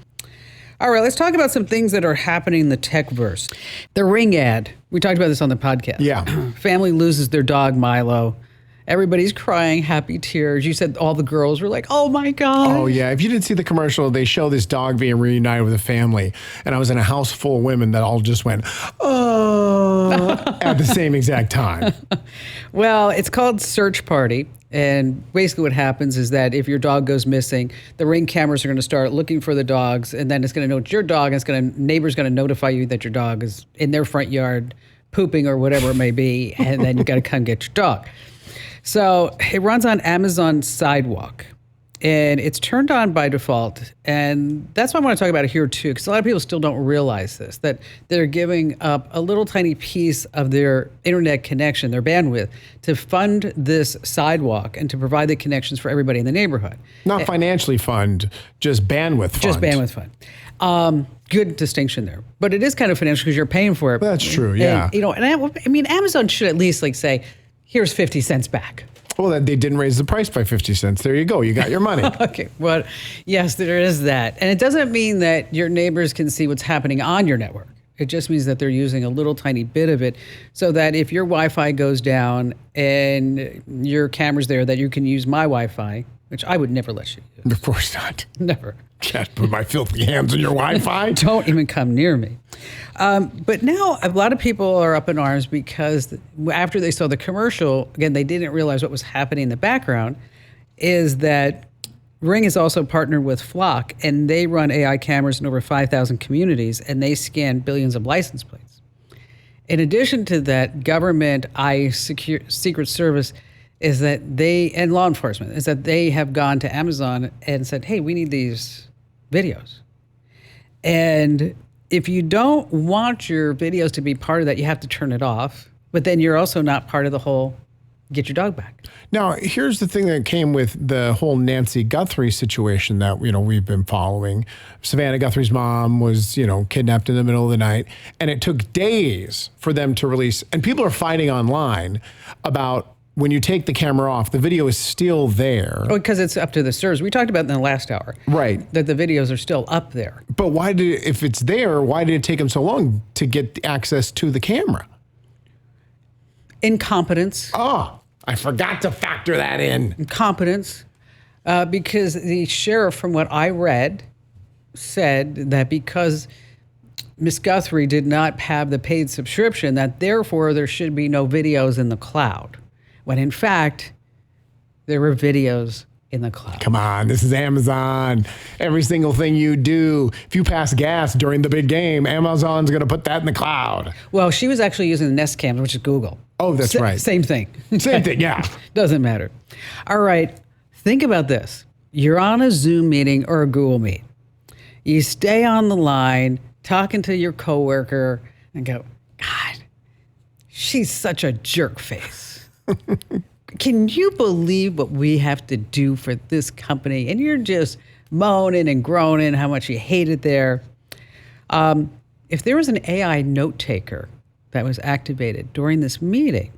All right, let's talk about some things that are happening in the techverse. The Ring ad. We talked about this on the podcast. Yeah. Family loses their dog, Milo. Everybody's crying, happy tears. You said all the girls were like, oh, my God. Oh, yeah. If you didn't see the commercial, they show this dog being reunited with a family. And I was in a house full of women that all just went, oh, at the same exact time. Well, it's called Search Party. And basically what happens is that if your dog goes missing, the Ring cameras are going to start looking for the dogs, and then it's going to know it's your dog, and neighbor's going to notify you that your dog is in their front yard pooping or whatever it may be, and then you got to come get your dog. So it runs on Amazon Sidewalk, and it's turned on by default. And that's why I want to talk about it here too, because a lot of people still don't realize this, that they're giving up a little tiny piece of their internet connection, their bandwidth, to fund this sidewalk and to provide the connections for everybody in the neighborhood. Not financially fund, just bandwidth fund. Just bandwidth fund. Good distinction there. But it is kind of financial because you're paying for it. That's true, yeah. And I mean, Amazon should at least say, here's 50 cents back. Well, they didn't raise the price by 50 cents. There you go. You got your money. Okay. Well, yes, there is that. And it doesn't mean that your neighbors can see what's happening on your network. It just means that they're using a little tiny bit of it so that if your Wi-Fi goes down and your camera's there, that you can use my Wi-Fi, which I would never let you use. Of course not. Never. Can't put my filthy hands on your Wi-Fi. Don't even come near me. But now a lot of people are up in arms because after they saw the commercial, again, they didn't realize what was happening in the background, is that Ring is also partnered with Flock, and they run AI cameras in over 5,000 communities, and they scan billions of license plates. In addition to that, government, Secret Service, is that and law enforcement, is that they have gone to Amazon and said, hey, we need these videos. And if you don't want your videos to be part of that, you have to turn it off. But then you're also not part of the whole get your dog back. Now, here's the thing that came with the whole Nancy Guthrie situation that, we've been following. Savannah Guthrie's mom was, kidnapped in the middle of the night, and it took days for them to release. And people are fighting online about when you take the camera off, the video is still there. Oh, because it's up to the servers. We talked about in the last hour. Right. That the videos are still up there. But if it's there, why did it take them so long to get access to the camera? Incompetence. Oh, I forgot to factor that in. Incompetence. Because the sheriff, from what I read, said that because Miss Guthrie did not have the paid subscription, that therefore there should be no videos in the cloud. When in fact, there were videos in the cloud. Come on, this is Amazon. Every single thing you do, if you pass gas during the big game, Amazon's going to put that in the cloud. Well, she was actually using the Nest Cams, which is Google. Oh, that's right. Same thing. Same thing, yeah. Doesn't matter. All right, think about this. You're on a Zoom meeting or a Google Meet. You stay on the line talking to your coworker and go, God, she's such a jerk face. Can you believe what we have to do for this company? And you're just moaning and groaning how much you hate it there. If there was an AI note taker that was activated during this meeting,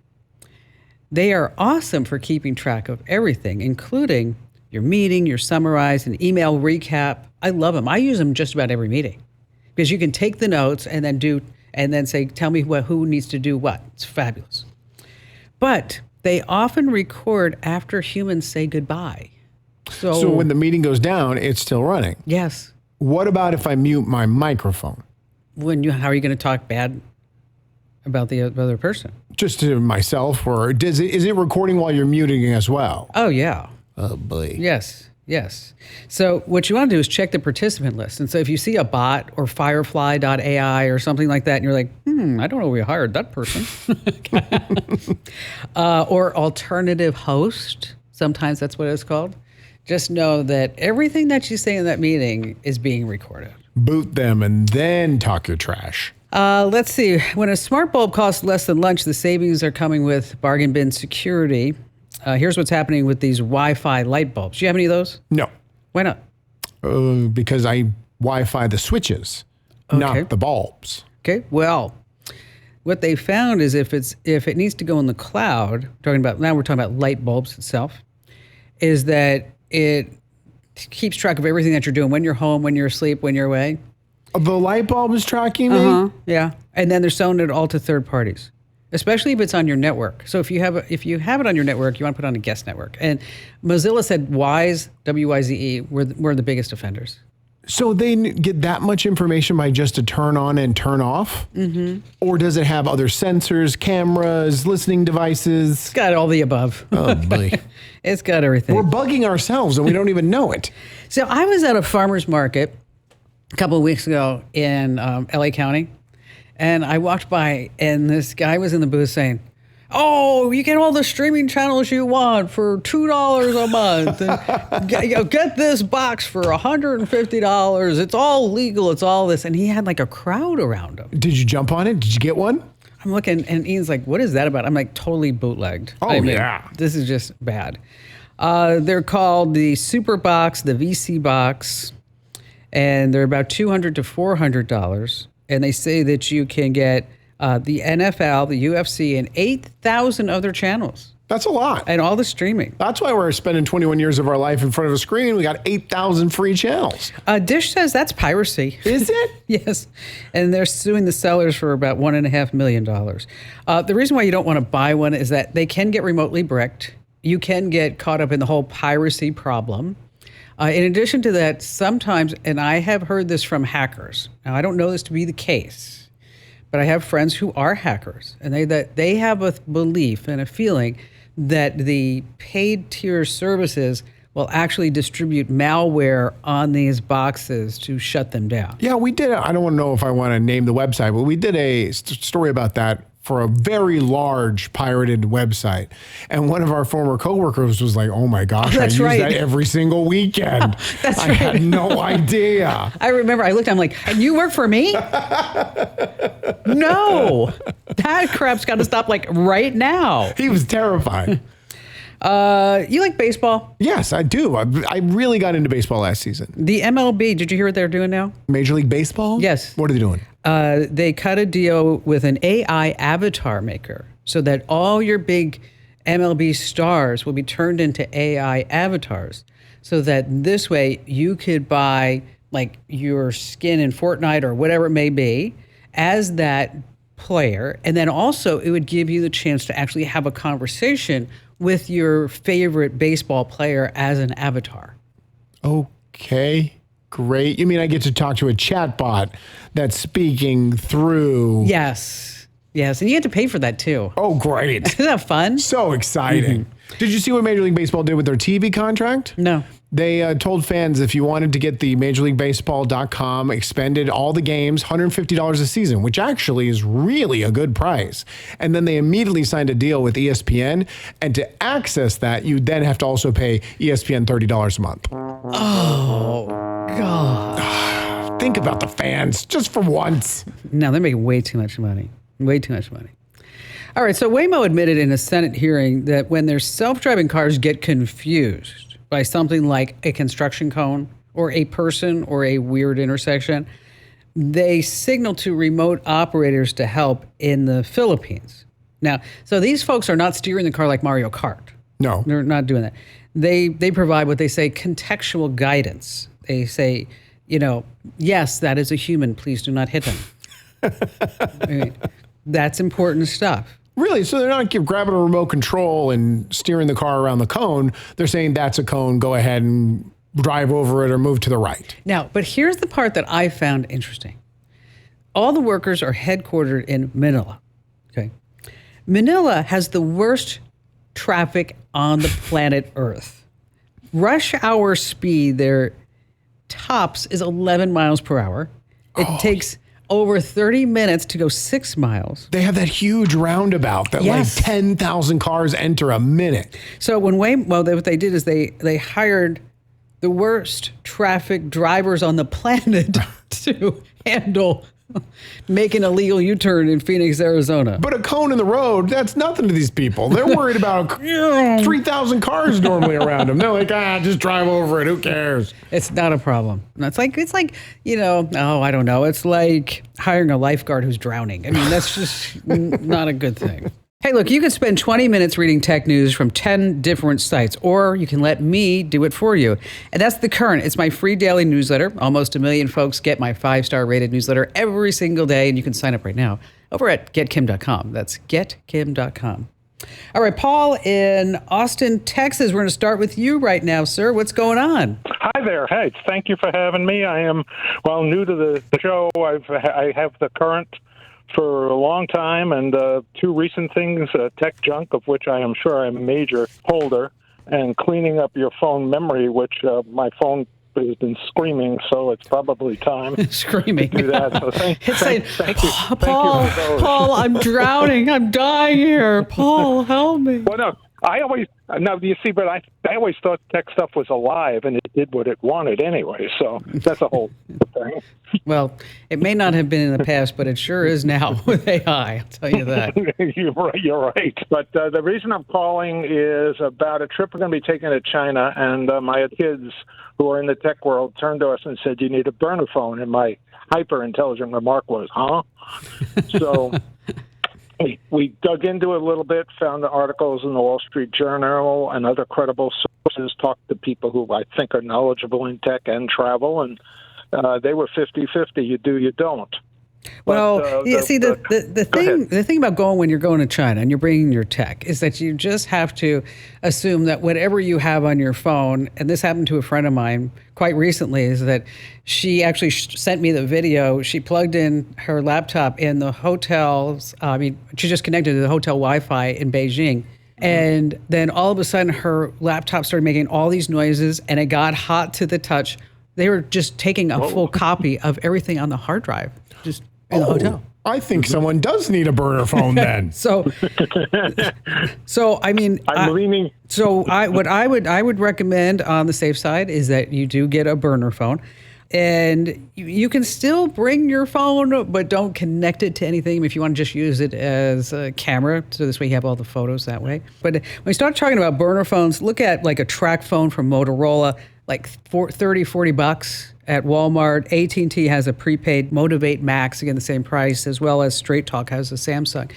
they are awesome for keeping track of everything, including your meeting, your summarize, and email recap. I love them. I use them just about every meeting because you can take the notes and then say, tell me who needs to do what. It's fabulous. But they often record after humans say goodbye. So when the meeting goes down, it's still running. Yes. What about if I mute my microphone? How are you going to talk bad about the other person? Just to myself, or is it recording while you're muting as well? Oh, yeah. Oh, boy. Yes. So what you want to do is check the participant list. And so if you see a bot or firefly.ai or something like that, and you're like, I don't know we hired that person. Or alternative host, sometimes that's what it's called. Just know that everything that you say in that meeting is being recorded. Boot them and then talk your trash. Let's see. When a smart bulb costs less than lunch, the savings are coming with bargain bin security. Here's what's happening with these Wi-Fi light bulbs. Do you have any of those? No. Why not? Because I Wi-Fi the switches, not the bulbs. Okay. Well, what they found is if it needs to go in the cloud, we're talking about light bulbs itself, is that it keeps track of everything that you're doing when you're home, when you're asleep, when you're away. The light bulb is tracking me? Yeah. And then they're selling it all to third parties, especially if it's on your network. So if you have it on your network, you want to put it on a guest network. And Mozilla said Wise, W-I-Z-E, were the biggest offenders. So they get that much information by just a turn on and turn off? Mm-hmm. Or does it have other sensors, cameras, listening devices? It's got all the above. Oh, boy. It's got everything. We're bugging ourselves and we don't even know it. So I was at a farmer's market a couple of weeks ago in LA County, and I walked by, and this guy was in the booth saying, "Oh, you get all the streaming channels you want for $2 a month. And get this box for $150. It's all legal. It's all this." And he had like a crowd around him. Did you jump on it? Did you get one? I'm looking, and Ian's like, "What is that about?" I'm like, totally bootlegged. Oh, yeah. This is just bad. They're called the Super Box, the VC Box, and they're about $200 to $400. And they say that you can get the NFL, the UFC, and 8,000 other channels. That's a lot. And all the streaming. That's why we're spending 21 years of our life in front of a screen. We got 8,000 free channels. Dish says that's piracy. Is it? Yes. And they're suing the sellers for about $1.5 million. The reason why you don't want to buy one is that they can get remotely bricked. You can get caught up in the whole piracy problem. In addition to that, sometimes, and I have heard this from hackers. Now, I don't know this to be the case, but I have friends who are hackers, and they have a belief and a feeling that the paid tier services will actually distribute malware on these boxes to shut them down. Yeah, we did. I don't want to know if I want to name the website, but we did a story about that for a very large pirated website. And one of our former coworkers was like, oh my gosh, I use that every single weekend. I had no idea. I remember I looked, I'm like, and you work for me? No, that crap's got to stop like right now. He was terrified. You like baseball? Yes, I do. I really got into baseball last season. The MLB, did you hear what they're doing now? Major League Baseball? Yes. What are they doing? They cut a deal with an AI avatar maker so that all your big MLB stars will be turned into AI avatars. So that this way you could buy like your skin in Fortnite or whatever it may be as that player. And then also it would give you the chance to actually have a conversation with your favorite baseball player as an avatar. Okay, great. You mean I get to talk to a chatbot that's speaking through? Yes. And you had to pay for that too. Oh, great. Isn't that fun? So exciting. Mm-hmm. Did you see what Major League Baseball did with their TV contract? No. They told fans if you wanted to get the MajorLeagueBaseball.com expended all the games, $150 a season, which actually is really a good price. And then they immediately signed a deal with ESPN. And to access that, you then have to also pay ESPN $30 a month. Oh, God. Think about the fans just for once. No, they're making way too much money. Way too much money. All right, so Waymo admitted in a Senate hearing that when their self-driving cars get confused by something like a construction cone or a person or a weird intersection, they signal to remote operators to help in the Philippines. Now, so these folks are not steering the car like Mario Kart. No. They're not doing that. They provide what they say contextual guidance. They say, yes, that is a human. Please do not hit him. I mean, that's important stuff. Really? So they're not grabbing a remote control and steering the car around the cone. They're saying that's a cone. Go ahead and drive over it or move to the right. Now, but here's the part that I found interesting. All the workers are headquartered in Manila. Okay. Manila has the worst traffic on the planet Earth. Rush hour speed there tops is 11 miles per hour. It takes over 30 minutes to go 6 miles. They have that huge roundabout that like 10,000 cars enter a minute. So what they did is they hired the worst traffic drivers on the planet to handle making a legal U-turn in Phoenix, Arizona. But a cone in the road, that's nothing to these people. They're worried about 3,000 cars normally around them. They're like, just drive over it. Who cares? It's not a problem. It's like, I don't know. It's like hiring a lifeguard who's drowning. I mean, that's just not a good thing. Hey, look, you can spend 20 minutes reading tech news from 10 different sites, or you can let me do it for you. And that's The Current. It's my free daily newsletter. Almost 1 million folks get my 5-star rated newsletter every single day, and you can sign up right now over at getkim.com. That's getkim.com. All right, Paul in Austin, Texas. We're going to start with you right now, sir. What's going on? Hi there. Hey, thank you for having me. I am, new to the show. I have The Current for a long time, and 2 recent things, tech junk, of which I am sure I'm a major holder, and cleaning up your phone memory, which my phone has been screaming, so it's probably time screaming to do that. So thank you. Paul, I'm drowning. I'm dying here. Paul, help me. Well, no, you see, but I always thought tech stuff was alive, and it did what it wanted anyway, so that's a whole thing. Well, it may not have been in the past, but it sure is now with AI, I'll tell you that. You're right. But the reason I'm calling is about a trip we're going to be taking to China, and my kids who are in the tech world turned to us and said, you need a burner phone, and my hyper-intelligent remark was, huh? So we dug into it a little bit, found the articles in the Wall Street Journal and other credible sources, talked to people who I think are knowledgeable in tech and travel, and they were 50-50. You do, you don't. Well, the thing about going when you're going to China and you're bringing your tech is that you just have to assume that whatever you have on your phone, and this happened to a friend of mine quite recently, is that she actually sent me the video. She plugged in her laptop in the hotel's, she just connected to the hotel Wi-Fi in Beijing. And then all of a sudden her laptop started making all these noises and it got hot to the touch. They were just taking a full copy of everything on the hard drive, just in the hotel. I think someone does need a burner phone then. So I mean, I'm leaning. So what I would recommend on the safe side is that you do get a burner phone, and you can still bring your phone, but don't connect it to anything if you want to just use it as a camera. So this way you have all the photos that way. But when you start talking about burner phones, look at like a track phone from Motorola, like $30-40 at Walmart. AT&T has a prepaid Motivate Max, again the same price, as well as Straight Talk has a Samsung.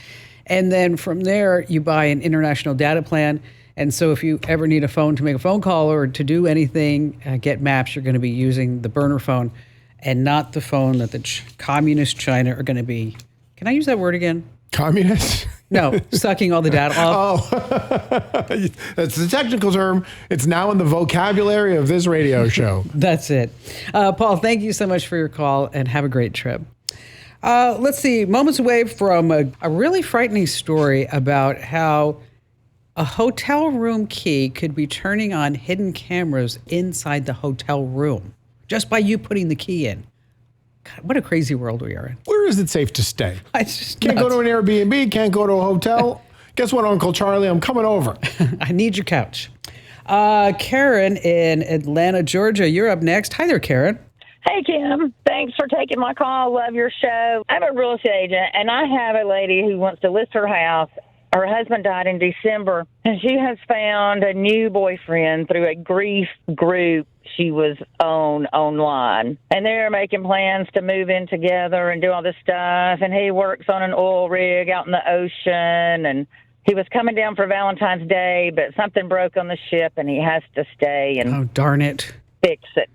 And then from there, you buy an international data plan. And so if you ever need a phone to make a phone call or to do anything, get maps, you're going to be using the burner phone and not the phone that the communist China are going to be, can I use that word again? Communist? No, sucking all the data off. Oh, that's the technical term. It's now in the vocabulary of this radio show. That's it. Paul, thank you so much for your call and have a great trip. Let's see, moments away from a really frightening story about how a hotel room key could be turning on hidden cameras inside the hotel room just by you putting the key in. God, what a crazy world we are in. Where is it safe to stay? It's just Can't go to an Airbnb, can't go to a hotel. Guess what, Uncle Charlie? I'm coming over. I need your couch. Karen in Atlanta, Georgia, you're up next. Hi there, Karen. Hey, Kim. Thanks for taking my call. Love your show. I'm a real estate agent, and I have a lady who wants to list her house. Her husband died in December, and she has found a new boyfriend through a grief group she was on online. And they're making plans to move in together and do all this stuff. And he works on an oil rig out in the ocean, and he was coming down for Valentine's Day, but something broke on the ship, and he has to stay and Oh, darn it. fix it.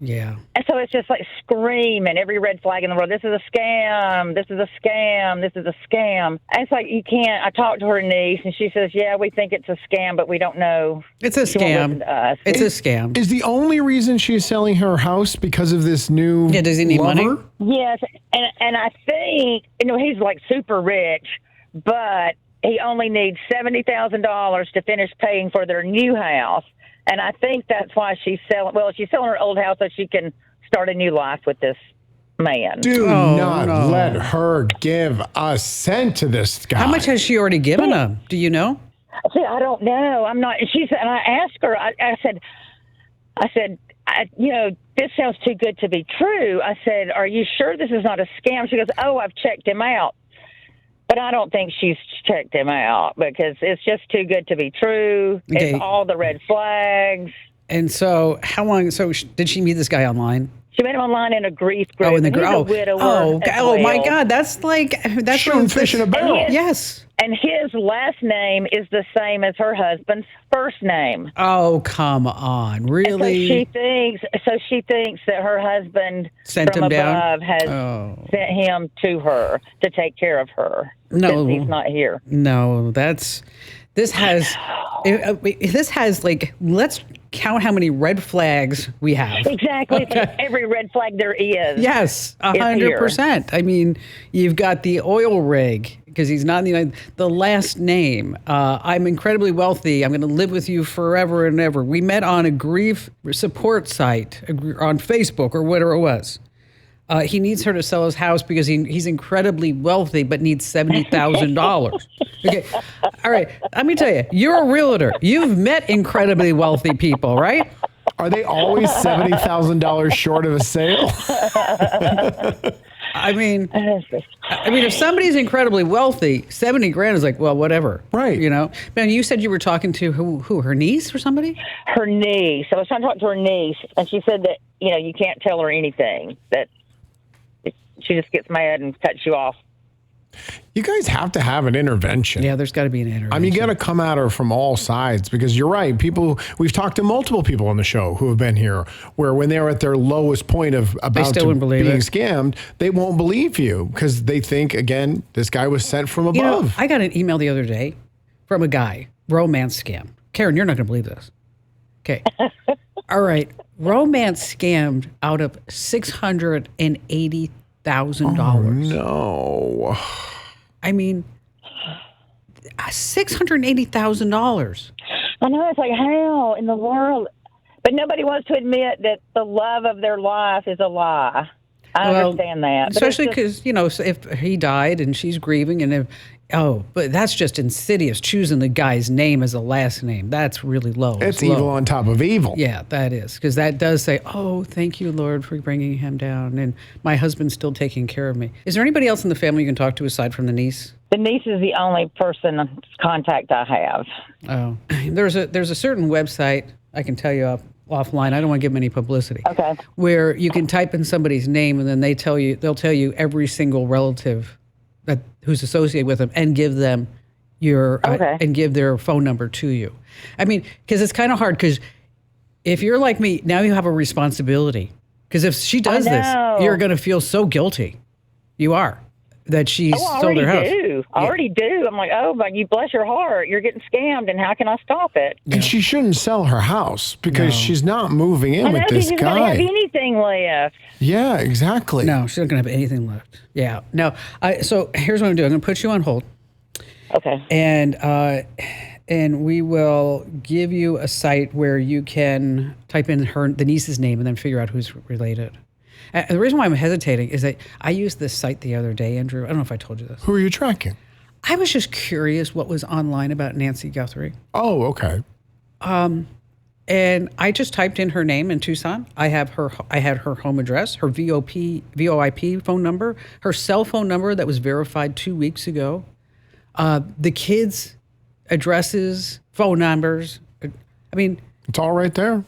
Yeah. And so it's just like screaming every red flag in the world. This is a scam. This is a scam. This is a scam. And it's like, you can't. I talked to her niece, and she says, yeah, we think it's a scam, but we don't know. It's a She won't scam. listen to us. It's a scam. Is the only reason she's selling her house because of this new Yeah, does he need lover? money? Yes. And I think, he's like super rich, but he only needs $70,000 to finish paying for their new house. And I think that's why she's selling her old house so she can start a new life with this man. Do not let her give a cent to this guy. How much has she already given him? Do you know? See, I don't know. I'm not. She said, and I asked her. I said, this sounds too good to be true. I said, are you sure this is not a scam? She goes, oh, I've checked him out. But I don't think she's checked him out because it's just too good to be true. Okay. It's all the red flags. And so how long, did she meet this guy online? She met him online in a grief group. Oh, in the He's a widower as oh my well. God. That's shooting fish in a barrel. Yes. And his last name is the same as her husband's first name. Oh, come on. Really? So she thinks that her husband Sent from him down? above has sent him to her to take care of her. No. Since he's not here. No, this has let's count how many red flags we have. Exactly. Okay. It's every red flag there is. Yes, 100%. I mean, you've got the oil rig because he's not in the United. The last name. I'm incredibly wealthy. I'm going to live with you forever and ever. We met on a grief support site on Facebook or whatever it was. He needs her to sell his house because he's incredibly wealthy, but needs $70,000. Okay. All right. Let me tell you, you're a realtor. You've met incredibly wealthy people, right? Are they always $70,000 short of a sale? I mean, if somebody's incredibly wealthy, 70 grand is like, well, whatever. Right. Man, you said you were talking to who, her niece or somebody? Her niece. I was trying to talk to her niece, and she said that, you can't tell her anything, that she just gets mad and cuts you off. You guys have to have an intervention. Yeah, there's got to be an intervention. I mean, you got to come at her from all sides because you're right. We've talked to multiple people on the show who have been here where when they're at their lowest point of about to being scammed, they won't believe you because they think, again, this guy was sent from above. I got an email the other day from a guy, romance scam. Karen, you're not going to believe this. Okay. All right. Romance scammed out of $680,000. Oh, no. I mean, $680,000. I know. It's like, how in the world? But nobody wants to admit that the love of their life is a lie. I understand that. Especially because, if he died and she's grieving and but that's just insidious, choosing the guy's name as a last name. That's really low. It's evil on top of evil. Yeah, that is. Because that does say, oh, thank you, Lord, for bringing him down. And my husband's still taking care of me. Is there anybody else in the family you can talk to aside from the niece? The niece is the only person contact I have. Oh, there's a certain website I can tell you offline. I don't want to give them any publicity. Okay. Where you can type in somebody's name and then they'll tell you every single relative who's associated with them and give them and give their phone number to you. I mean, because it's kind of hard because if you're like me, now you have a responsibility. Because if she does this, you're going to feel so guilty. You are. That she sold her house. I already do. I'm like, but you bless your heart. You're getting scammed, and how can I stop it? And she shouldn't sell her house because she's not moving in with this guy. She's not going to have anything left. Yeah, exactly. No, she's not going to have anything left. Yeah. No. So here's what I'm doing. I'm going to put you on hold. Okay. And we will give you a site where you can type in the niece's name and then figure out who's related. And the reason why I'm hesitating is that I used this site the other day, Andrew. I don't know if I told you this. Who are you tracking? I was just curious what was online about Nancy Guthrie. Oh, okay. And I just typed in her name in Tucson. I had her home address, her VoIP phone number, her cell phone number that was verified 2 weeks ago, the kids' addresses, phone numbers. I mean, it's all right there.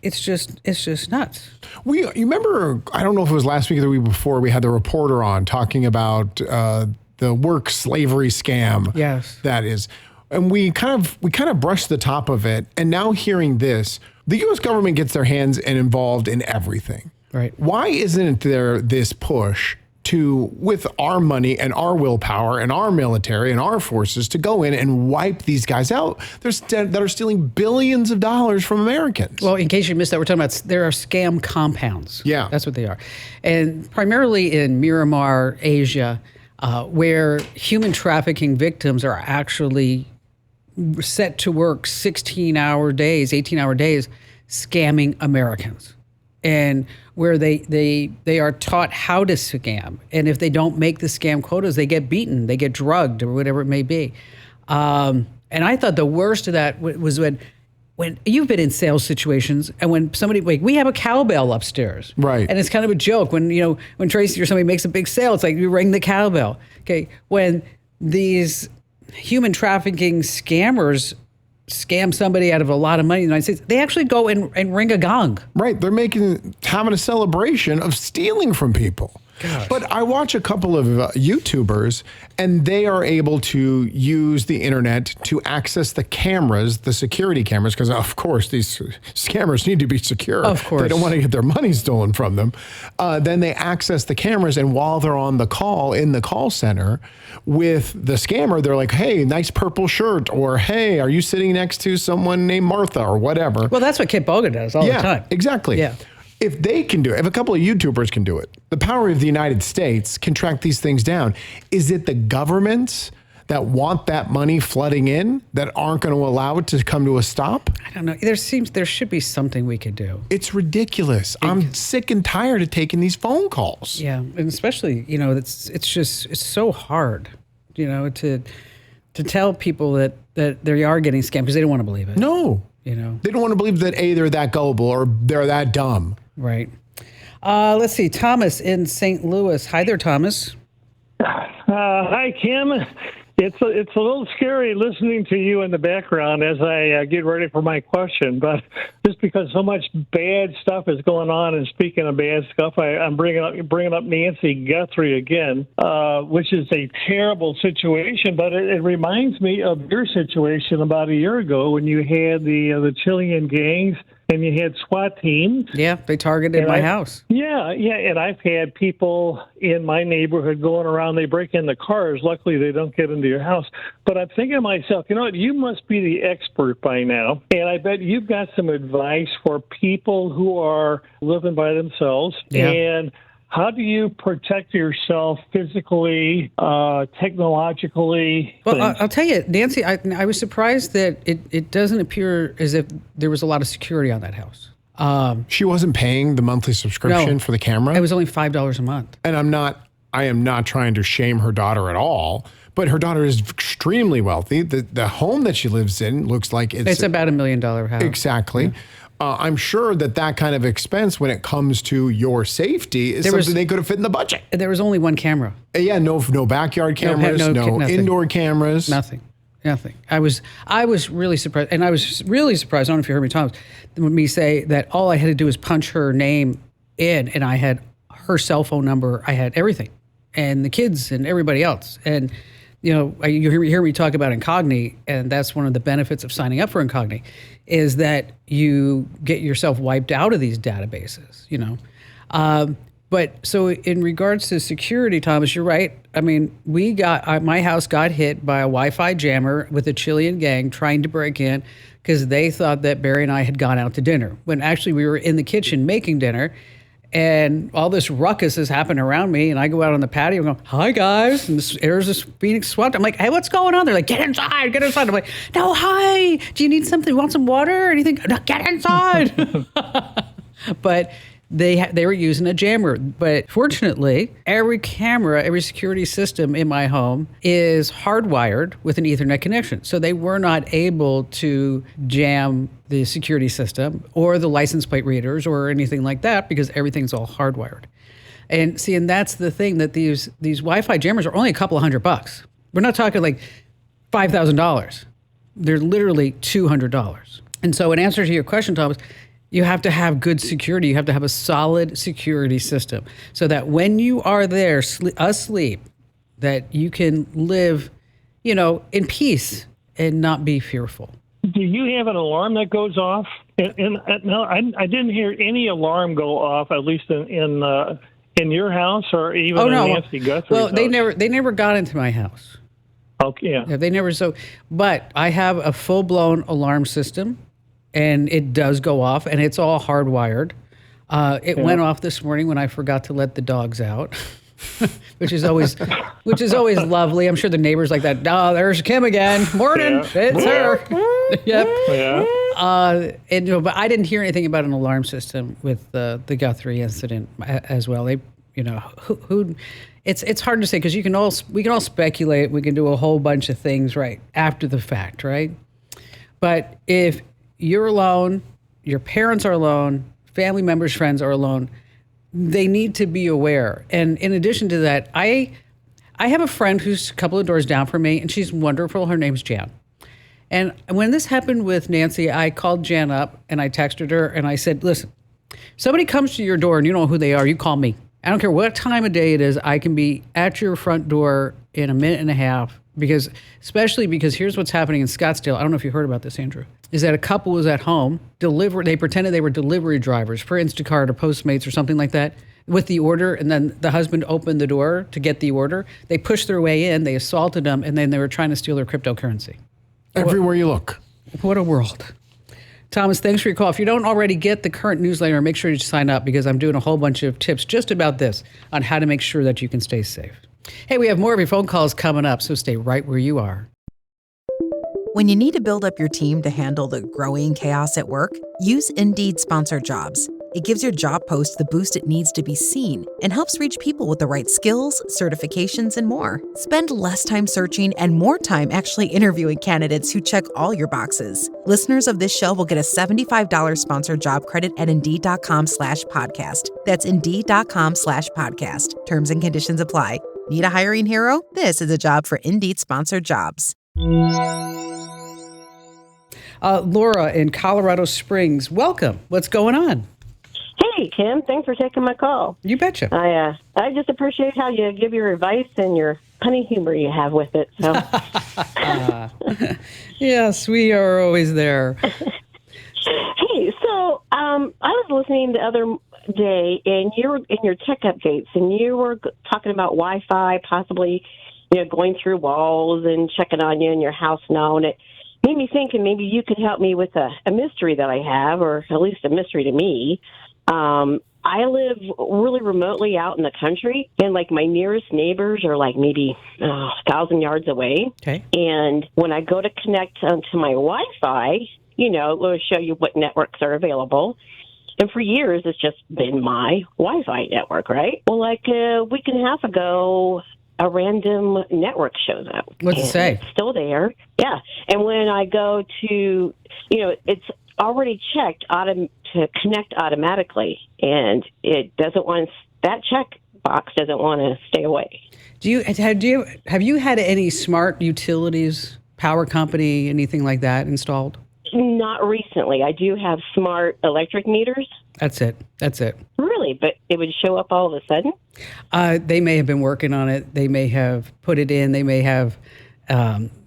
It's just nuts. You remember, I don't know if it was last week or the week before, we had the reporter on talking about the work slavery scam. Yes. That is. And we kind of brushed the top of it. And now hearing this, the U.S. government gets their hands involved in everything. Right. Why isn't there this push with our money and our willpower and our military and our forces to go in and wipe these guys out that are stealing billions of dollars from Americans? Well, in case you missed that, we're talking about there are scam compounds. Yeah. That's what they are. And primarily in Myanmar, Asia, where human trafficking victims are actually set to work 16-hour days, 18-hour days, scamming Americans. And where they are taught how to scam. And if they don't make the scam quotas, they get beaten, they get drugged, or whatever it may be. And I thought the worst of that was when you've been in sales situations and when somebody, we have a cowbell upstairs. Right. And it's kind of a joke when Tracy or somebody makes a big sale, it's like you ring the cowbell. Okay. When these human trafficking scammers scam somebody out of a lot of money in the United States, they actually go and ring a gong. Right. They're having a celebration of stealing from people. Gosh. But I watch a couple of YouTubers, and they are able to use the internet to access the cameras, the security cameras, because of course these scammers need to be secure. Of course. They don't want to get their money stolen from them. Then they access the cameras, and while they're on the call in the call center with the scammer, they're like, hey, nice purple shirt, or hey, are you sitting next to someone named Martha, or whatever. Well, that's what Kit Boga does all the time. Exactly. Yeah. If they can do it, if a couple of YouTubers can do it, the power of the United States can track these things down. Is it the governments that want that money flooding in that aren't going to allow it to come to a stop? I don't know. There should be something we could do. It's ridiculous. I'm sick and tired of taking these phone calls. Yeah, and especially, it's so hard, to tell people that they are getting scammed because they don't want to believe it. No. They don't want to believe that they're that gullible or they're that dumb. Right. Let's see. Thomas in St. Louis. Hi there, Thomas. Hi, Kim. It's a little scary listening to you in the background as I get ready for my question, but just because so much bad stuff is going on, and speaking of bad stuff, I'm bringing up Nancy Guthrie again, which is a terrible situation, but it reminds me of your situation about a year ago when you had the Chilean gangs and you had SWAT teams. Yeah, they targeted my house. Yeah, and I've had people in my neighborhood going around, they break in the cars. Luckily, they don't get into your house. But I'm thinking to myself, you know what, you must be the expert by now. And I bet you've got some advice for people who are living by themselves. Yeah. And how do you protect yourself physically, technologically? Well, I'll tell you, Nancy, I was surprised that it doesn't appear as if there was a lot of security on that house. She wasn't paying the monthly subscription for the camera? It was only $5 a month. And I am not trying to shame her daughter at all, but her daughter is extremely wealthy. The home that she lives in looks like it's about $1 million house. Exactly. Yeah. I'm sure that kind of expense when it comes to your safety is something they could have fit in the budget. There was only one camera. Yeah, no backyard cameras, no indoor cameras. Nothing. I was really surprised. And I was really surprised, I don't know if you heard me, Thomas, when me say that all I had to do was punch her name in, and I had her cell phone number, I had everything, and the kids and everybody else. And, you hear me talk about Incogni, and that's one of the benefits of signing up for Incogni, is that you get yourself wiped out of these databases, But so in regards to security, Thomas, you're right. I mean, my house got hit by a Wi-Fi jammer with a Chilean gang trying to break in because they thought that Barry and I had gone out to dinner, when actually we were in the kitchen making dinner. And all this ruckus has happened around me, and I go out on the patio and go, "Hi, guys." And there's this Phoenix SWAT. I'm like, "Hey, what's going on?" They're like, "Get inside, get inside." I'm like, "No, hi. Do you need something? Want some water or anything?" "No, get inside." But they were using a jammer. But fortunately, every camera, every security system in my home is hardwired with an Ethernet connection. So they were not able to jam the security system or the license plate readers or anything like that, because everything's all hardwired. And that's the thing, that these Wi-Fi jammers are only a couple of $100. We're not talking like $5,000. They're literally $200. And so in answer to your question, Thomas, you have to have good security. You have to have a solid security system so that when you are there asleep, that you can live, in peace and not be fearful. Do you have an alarm that goes off? No, I didn't hear any alarm go off, at least in your house or even in Nancy Guthrie's Well, house. they never got into my house. Okay, yeah. They never. But I have a full-blown alarm system, and it does go off, and it's all hardwired. It went off this morning when I forgot to let the dogs out. which is always lovely. I'm sure the neighbors like that. "Oh, there's Kim again. Morning, it's her." Yep. Yeah. But I didn't hear anything about an alarm system with the Guthrie incident as well. They, who it's hard to say, because we can all speculate. We can do a whole bunch of things right after the fact, right? But if you're alone, your parents are alone, family members, friends are alone, they need to be aware. And in addition to that, I have a friend who's a couple of doors down from me, and she's wonderful. Her name's Jan. And when this happened with Nancy, I called Jan up and I texted her and I said, "Listen, somebody comes to your door and you know who they are, you call me. I don't care what time of day it is. I can be at your front door in a minute and a half, especially because here's what's happening in Scottsdale. I don't know if you heard about this, Andrew, is that a couple was at home, they pretended they were delivery drivers for Instacart or Postmates or something like that with the order, and then the husband opened the door to get the order. They pushed their way in, they assaulted them, and then they were trying to steal their cryptocurrency. Everywhere you look. What a world. Thomas, thanks for your call. If you don't already get the current newsletter, make sure you sign up, because I'm doing a whole bunch of tips just about this on how to make sure that you can stay safe. Hey, we have more of your phone calls coming up, so stay right where you are. When you need to build up your team to handle the growing chaos at work, use Indeed Sponsored Jobs. It gives your job post the boost it needs to be seen and helps reach people with the right skills, certifications, and more. Spend less time searching and more time actually interviewing candidates who check all your boxes. Listeners of this show will get a $75 sponsored job credit at Indeed.com/podcast. That's Indeed.com/podcast. Terms and conditions apply. Need a hiring hero? This is a job for Indeed Sponsored Jobs. Laura in Colorado Springs, welcome. What's going on? Hey, Kim. Thanks for taking my call. You betcha. I just appreciate how you give your advice and your funny humor you have with it. So. Yes, we are always there. Hey, so I was listening the other day, and you were in your tech updates, and you were talking about Wi-Fi possibly, going through walls and checking on you in your house now, and it made me think, and maybe you could help me with a mystery that I have, or at least a mystery to me. I live really remotely out in the country, and my nearest neighbors are maybe 1,000 yards away. Okay. And when I go to connect to my Wi-Fi, it will show you what networks are available. And for years, it's just been my Wi-Fi network, right? Well, like a week and a half ago, a random network shows up. What's it say? It's still there. Yeah. And when I go to, it's already checked to connect automatically, and it doesn't want that check box doesn't want to stay away. Have you had any smart utilities, power company, anything like that installed? Not recently. I do have smart electric meters. That's it. Really? But it would show up all of a sudden? They may have been working on it. They may have put it in. They may have.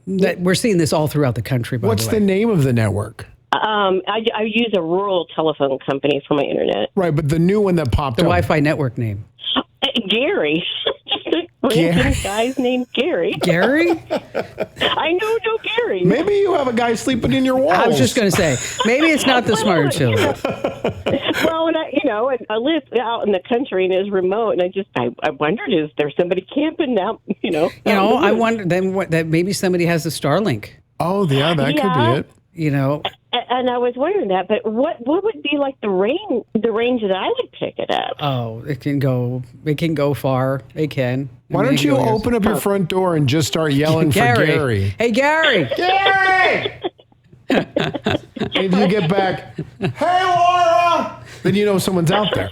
We're seeing this all throughout the country, by the way. What's the name of the network? I use a rural telephone company for my internet. Right, but the new one that popped up. The Wi-Fi network name. Gary. Random guy's named Gary. Gary? I know no Gary. Maybe you have a guy sleeping in your walls. I was just going to say, maybe it's not the smart utility. Well, and I live out in the country and it's remote, and I wondered, is there somebody camping now? I wonder then that maybe somebody has the Starlink. Oh, yeah, that could be it. And I was wondering that, but what would be like the range that I would pick it up? Oh, it can go far. It can. Why don't you open up your front door and just start yelling for Gary? Hey, Gary! Gary! If you get back, hey, Laura! Then you know someone's out there.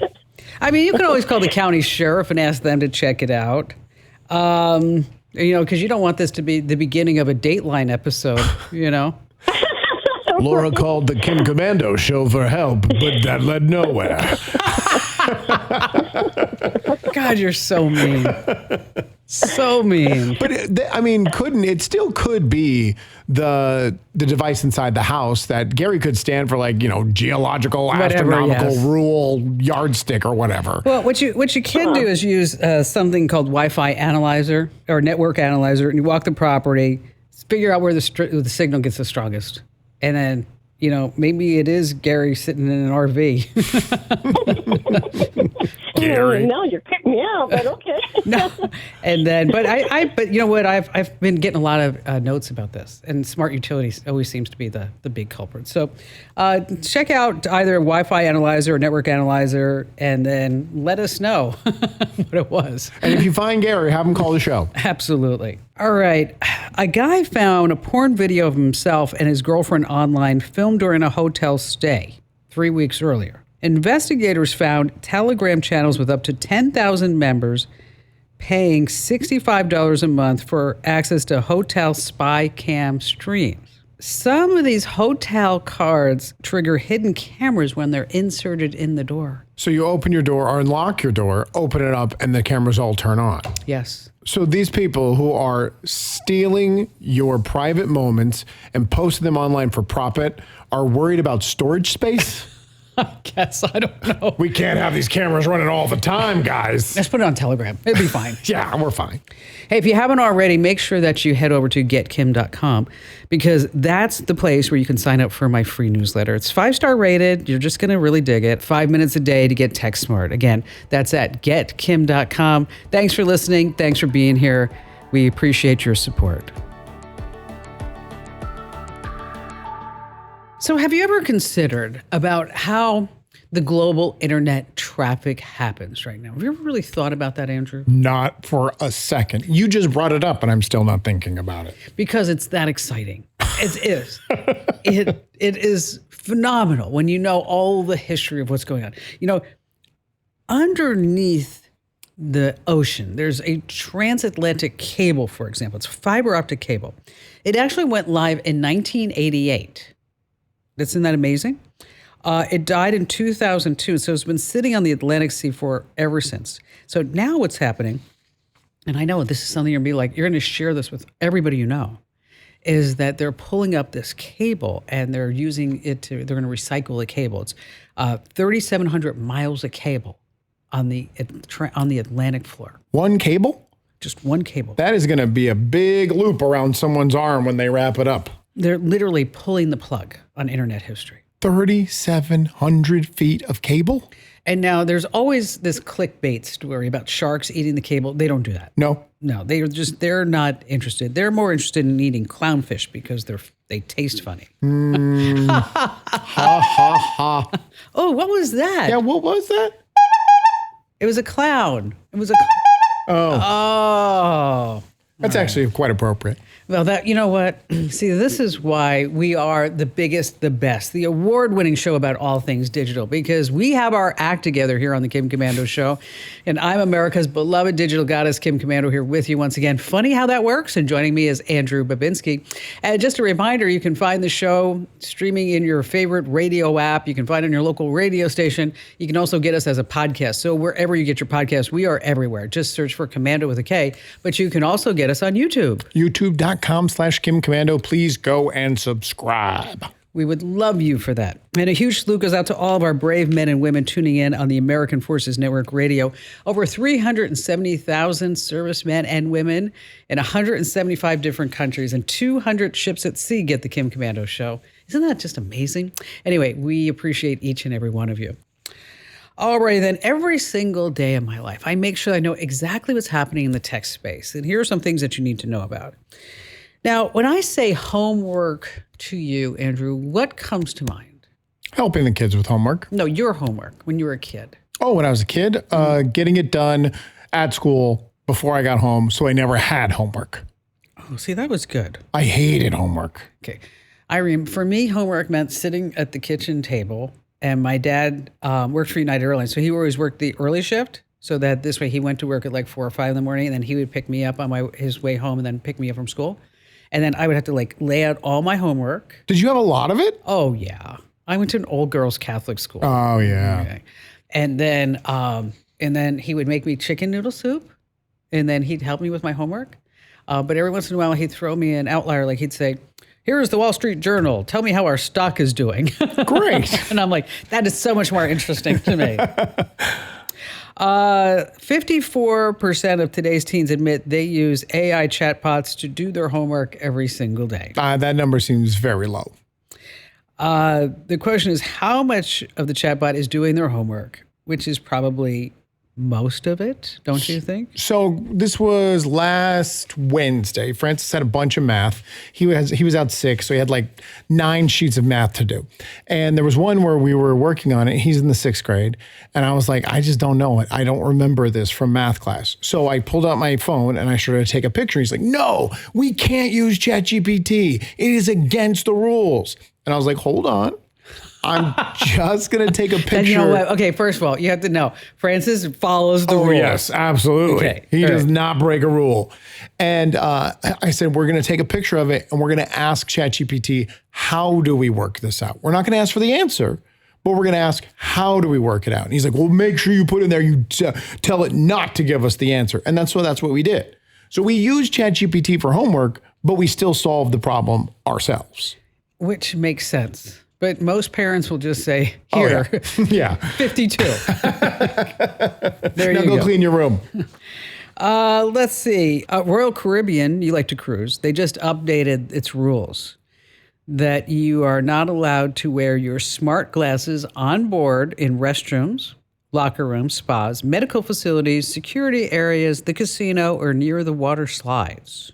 I mean, you can always call the county sheriff and ask them to check it out. Because you don't want this to be the beginning of a Dateline episode, Laura called the Kim Komando Show for help, but that led nowhere. God, you're so mean. So mean. But it still could be the device inside the house that Gary could stand for, like, geological, astronomical rule yardstick or whatever. Well, what you can do is use something called Wi-Fi analyzer or network analyzer, and you walk the property, figure out where the signal gets the strongest. And then, maybe it is Gary sitting in an RV. Gary. No, you're kicking me out, but okay. No. And then, but you know what? I've been getting a lot of notes about this, and smart utilities always seems to be the big culprit. So check out either a Wi-Fi analyzer or network analyzer, and then let us know what it was. And if you find Gary, have him call the show. Absolutely. All right. A guy found a porn video of himself and his girlfriend online filmed during a hotel stay 3 weeks earlier. Investigators found Telegram channels with up to 10,000 members paying $65 a month for access to hotel spy cam streams. Some of these hotel cards trigger hidden cameras when they're inserted in the door. So you open your door or unlock your door, open it up, and the cameras all turn on. Yes. So these people who are stealing your private moments and posting them online for profit are worried about storage space? I guess. I don't know. We can't have these cameras running all the time, guys. Let's put it on Telegram. It'll be fine. Yeah, we're fine. Hey, if you haven't already, make sure that you head over to getkim.com, because that's the place where you can sign up for my free newsletter. It's 5-star rated. You're just going to really dig it. 5 minutes a day to get tech smart. Again, that's at getkim.com. Thanks for listening. Thanks for being here. We appreciate your support. So have you ever considered about how the global internet traffic happens right now? Have you ever really thought about that, Andrew? Not for a second. You just brought it up and I'm still not thinking about it. Because it's that exciting. It is. It is phenomenal when you know all the history of what's going on. Underneath the ocean, there's a transatlantic cable, for example. It's a fiber optic cable. It actually went live in 1988. Isn't that amazing? It died in 2002, so it's been sitting on the Atlantic Sea for ever since. So now what's happening, and I know this is something you're going to be like, you're going to share this with everybody you know, is that they're pulling up this cable and they're using it they're going to recycle the cable. It's 3,700 miles of cable on the Atlantic floor. One cable? Just one cable. That is going to be a big loop around someone's arm when they wrap it up. They're literally pulling the plug on internet history. 3,700 feet of cable? And now there's always this clickbait story about sharks eating the cable. They don't do that. No. No, they're not interested. They're more interested in eating clownfish because they taste funny. Ha ha ha. Oh, what was that? Yeah, what was that? It was a clown. It was a Oh. That's actually quite appropriate. Well, you know what? See, this is why we are the biggest, the best, the award-winning show about all things digital, because we have our act together here on the Kim Komando Show. And I'm America's beloved digital goddess, Kim Komando, here with you once again. Funny how that works. And joining me is Andrew Babinski. And just a reminder, you can find the show streaming in your favorite radio app. You can find it on your local radio station. You can also get us as a podcast. So wherever you get your podcast, we are everywhere. Just search for Komando with a K. But you can also get us on YouTube. YouTube.com/Kim Komando. Please go and subscribe. We would love you for that. And a huge salute goes out to all of our brave men and women tuning in on the American Forces Network Radio. Over 370,000 servicemen and women in 175 different countries and 200 ships at sea get the Kim Komando Show. Isn't that just amazing? Anyway, we appreciate each and every one of you. All right, then, every single day of my life, I make sure I know exactly what's happening in the tech space. And here are some things that you need to know about. Now, when I say homework to you, Andrew, what comes to mind? Helping the kids with homework. No, your homework when you were a kid. Oh, when I was a kid, getting it done at school before I got home, so I never had homework. Oh, see, that was good. I hated homework. Okay. For me, homework meant sitting at the kitchen table. And my dad worked for United Airlines, so he always worked the early shift, so that this way he went to work at like 4 or 5 in the morning, and then he would pick me up on his way home and then pick me up from school. And then I would have to like lay out all my homework. Did you have a lot of it? Oh, yeah. I went to an old girls Catholic school. Oh, yeah. Okay. And then he would make me chicken noodle soup, and then he'd help me with my homework. But every once in a while, he'd throw me an outlier, like he'd say, "Here's the Wall Street Journal. Tell me how our stock is doing." Great. And I'm like, that is so much more interesting to me. 54% of today's teens admit they use AI chatbots to do their homework every single day. That number seems very low. The question is, how much of the chatbot is doing their homework, which is probably most of it, don't you think? So this was last Wednesday. Francis had a bunch of math. He was out sick, so he had like 9 sheets of math to do. And there was one where we were working on it. He's in the 6th grade. And I was like, I just don't know it. I don't remember this from math class. So I pulled out my phone and I started to take a picture. He's like, "No, we can't use ChatGPT. It is against the rules." And I was like, hold on. I'm just going to take a picture. And you know what? Okay, first of all, you have to know, Francis follows the rules. Yes, absolutely. Okay, he does not break a rule. And I said, we're going to take a picture of it and we're going to ask ChatGPT, how do we work this out? We're not going to ask for the answer, but we're going to ask, how do we work it out? And he's like, well, make sure you put in there, you tell it not to give us the answer. And that's what we did. So we used ChatGPT for homework, but we still solved the problem ourselves. Which makes sense. But most parents will just say, here, oh, yeah. 52. There now you go clean your room. Let's see. Royal Caribbean, you like to cruise, they just updated its rules that you are not allowed to wear your smart glasses on board in restrooms, locker rooms, spas, medical facilities, security areas, the casino, or near the water slides.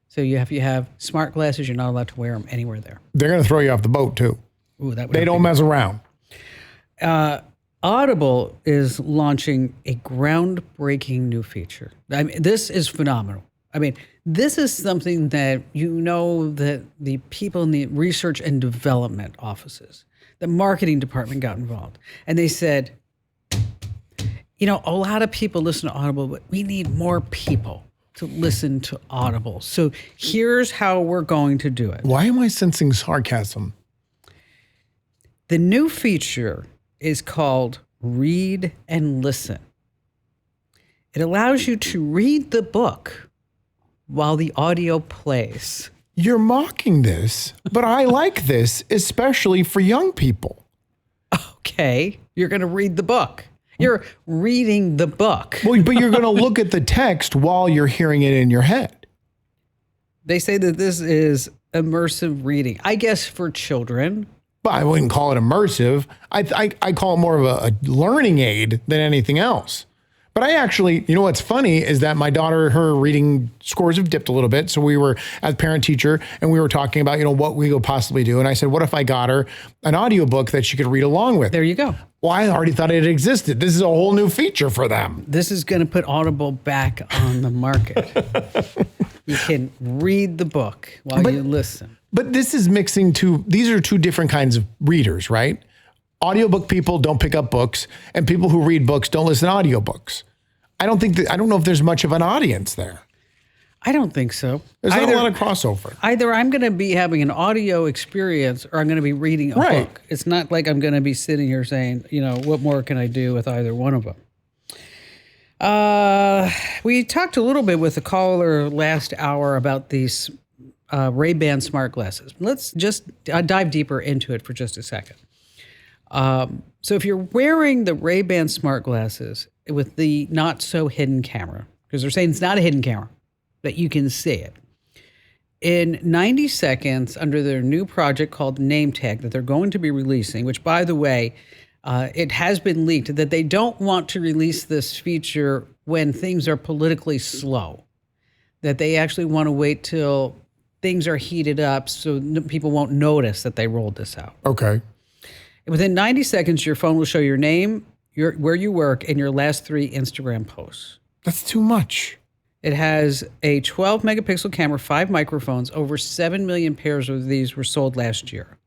So if you have smart glasses, you're not allowed to wear them anywhere there. They're going to throw you off the boat, too. Ooh, they don't mess around. Audible is launching a groundbreaking new feature. I mean, this is phenomenal. I mean, this is something that that the people in the research and development offices, the marketing department got involved. And they said, a lot of people listen to Audible, but we need more people to listen to Audible. So here's how we're going to do it. Why am I sensing sarcasm? The new feature is called Read and Listen. It allows you to read the book while the audio plays. You're mocking this, but I like this, especially for young people. Okay, you're going to read the book. You're reading the book. Well, but you're going to look at the text while you're hearing it in your head. They say that this is immersive reading. I guess for children, but I wouldn't call it immersive. I call it more of a learning aid than anything else. But I actually, you know what's funny is that my daughter, her reading scores have dipped a little bit. So we were as parent teacher and we were talking about, what we could possibly do. And I said, what if I got her an audiobook that she could read along with? There you go. Well, I already thought it existed. This is a whole new feature for them. This is going to put Audible back on the market. You can read the book while you listen. But this is these are two different kinds of readers, right? Audiobook people don't pick up books, and people who read books don't listen to audiobooks. I don't know if there's much of an audience there. I don't think so. There's not a lot of crossover. Either I'm going to be having an audio experience or I'm going to be reading a book. It's not like I'm going to be sitting here saying, what more can I do with either one of them? We talked a little bit with the caller last hour about these Ray-Ban smart glasses. Let's just dive deeper into it for just a second. So if you're wearing the Ray-Ban smart glasses with the not so hidden camera, because they're saying it's not a hidden camera, that you can see it. In 90 seconds, under their new project called Name Tag that they're going to be releasing, which, by the way, it has been leaked that they don't want to release this feature when things are politically slow, that they actually want to wait till things are heated up so people won't notice that they rolled this out. Okay. Within 90 seconds, your phone will show your name, where you work, and your last 3 Instagram posts. That's too much. It has a 12 megapixel camera, 5 microphones. Over 7 million pairs of these were sold last year.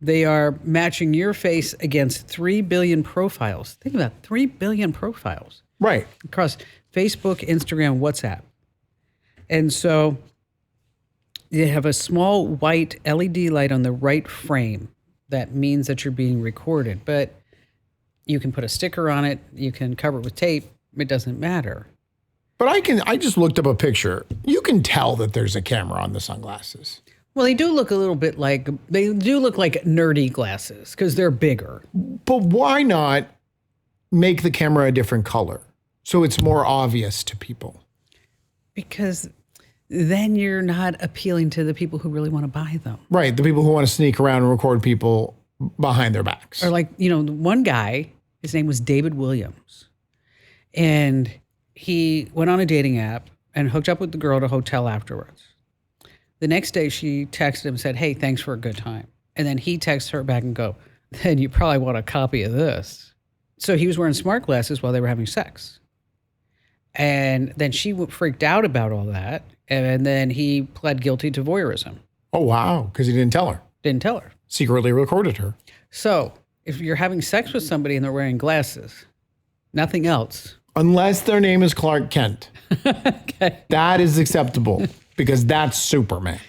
They are matching your face against 3 billion profiles. Think about 3 billion profiles. Right. Across Facebook, Instagram, WhatsApp. And so you have a small white LED light on the right frame. That means that you're being recorded. But you can put a sticker on it. You can cover it with tape. It doesn't matter. But I just looked up a picture. You can tell that there's a camera on the sunglasses. Well, they do look a little bit like nerdy glasses because they're bigger. But why not make the camera a different color so it's more obvious to people? Because then you're not appealing to the people who really want to buy them. Right. The people who want to sneak around and record people behind their backs. Or one guy, his name was David Williams. And he went on a dating app and hooked up with the girl at a hotel afterwards. The next day, she texted him and said, hey, thanks for a good time. And then he texts her back and go, then you probably want a copy of this. So he was wearing smart glasses while they were having sex. And then she freaked out about all that. And then he pled guilty to voyeurism. Oh, wow. Because he didn't tell her. Didn't tell her. Secretly recorded her. So if you're having sex with somebody and they're wearing glasses, nothing else. Unless their name is Clark Kent. Okay. That is acceptable because that's Superman.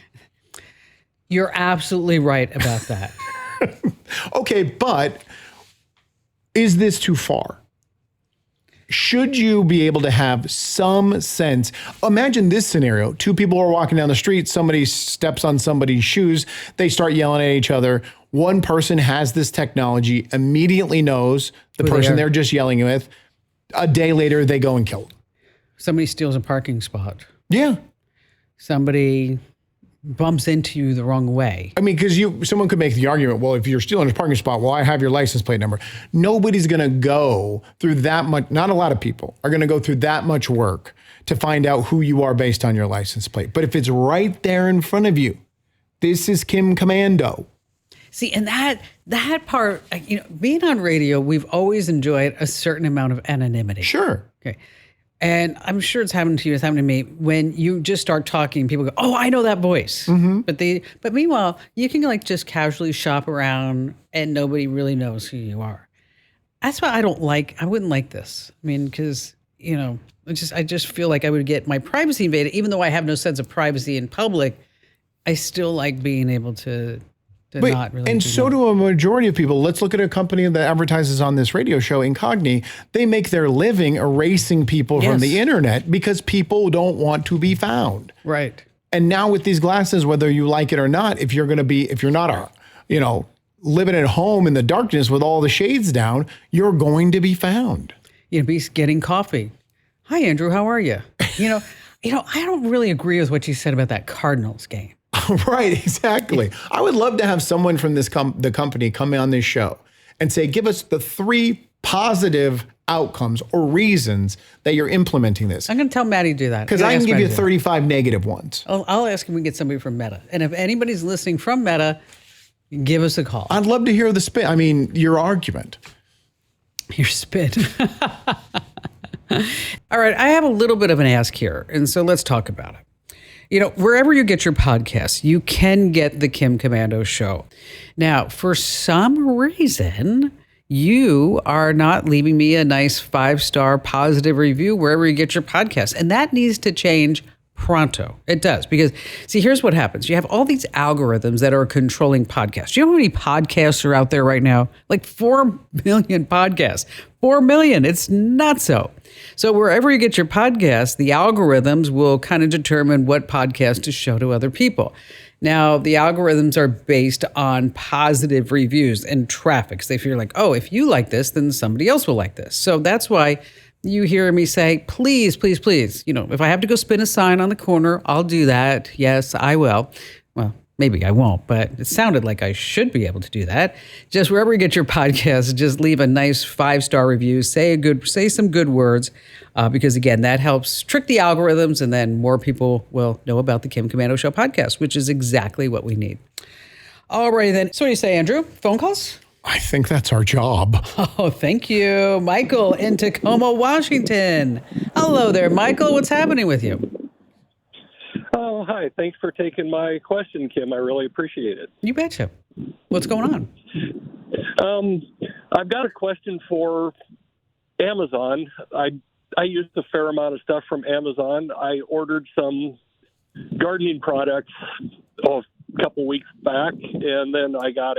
You're absolutely right about that. Okay, but is this too far? Should you be able to have some sense? Imagine this scenario. 2 people are walking down the street. Somebody steps on somebody's shoes. They start yelling at each other. One person has this technology, immediately knows the person they're just yelling with. A day later, they go and kill them. Somebody steals a parking spot. Yeah. Somebody bumps into you the wrong way. I mean, because someone could make the argument, well, if you're stealing a parking spot, well, I have your license plate number. Nobody's going to go through that much. Not a lot of people are going to go through that much work to find out who you are based on your license plate. But if it's right there in front of you, this is Kim Komando. See, and that part, being on radio, we've always enjoyed a certain amount of anonymity. Sure. Okay. And I'm sure it's happened to you, it's happened to me, when you just start talking, people go, oh, I know that voice. Mm-hmm. But meanwhile, you can just casually shop around and nobody really knows who you are. That's why I wouldn't like this. I mean, because, I just feel like I would get my privacy invaded. Even though I have no sense of privacy in public, I still like being able to not really. And so do a majority of people. Let's look at a company that advertises on this radio show, Incogni. They make their living erasing people from the internet because people don't want to be found. Right. And now with these glasses, whether you like it or not, if you're not living at home in the darkness with all the shades down, you're going to be found. Be getting coffee. Hi, Andrew. How are you? I don't really agree with what you said about that Cardinals game. Right, exactly. I would love to have someone from the company come on this show and say, give us the 3 positive outcomes or reasons that you're implementing this. I'm going to tell Maddie to do that. Because I can give you 35 negative ones. I'll ask him to get somebody from Meta. And if anybody's listening from Meta, give us a call. I'd love to hear the spin. I mean, your argument. Your spin. All right, I have a little bit of an ask here, and so let's talk about it. Wherever you get your podcasts, you can get the Kim Komando Show. Now, for some reason, you are not leaving me a nice 5-star positive review wherever you get your podcasts, and that needs to change pronto. It does, because see, here's what happens. You have all these algorithms that are controlling podcasts. Do you know how many podcasts are out there right now? Like 4 million podcasts. 4 million. It's not so. So wherever you get your podcasts, the algorithms will kind of determine what podcast to show to other people. Now, the algorithms are based on positive reviews and traffic. So they feel like, oh, if you like this, then somebody else will like this. So that's why you hear me say, please, please, please. If I have to go spin a sign on the corner, I'll do that. Yes, I will. Well, maybe I won't, but it sounded like I should be able to do that. Just wherever you get your podcast, just leave a nice 5-star review. Say some good words, because again, that helps trick the algorithms, and then more people will know about the Kim Komando Show podcast, which is exactly what we need. All right, then. So what do you say, Andrew? Phone calls? I think that's our job. Oh, thank you. Michael in Tacoma, Washington. Hello there, Michael. What's happening with you? Oh, hi. Thanks for taking my question, Kim. I really appreciate it. You betcha. What's going on? I've got a question for Amazon. I used a fair amount of stuff from Amazon. I ordered some gardening products a couple weeks back, and then I got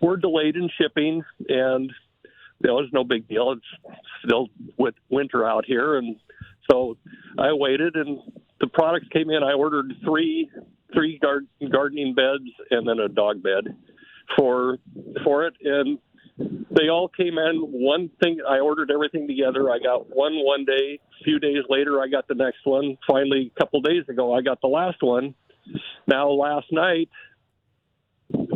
we're delayed in shipping, and it's no big deal. It's still winter out here, and so I waited, and the products came in. I ordered three gardening beds and then a dog bed for it, and they all came in. One thing, I ordered everything together. I got one day. A few days later, I got the next one. Finally, a couple days ago, I got the last one. Now, last night,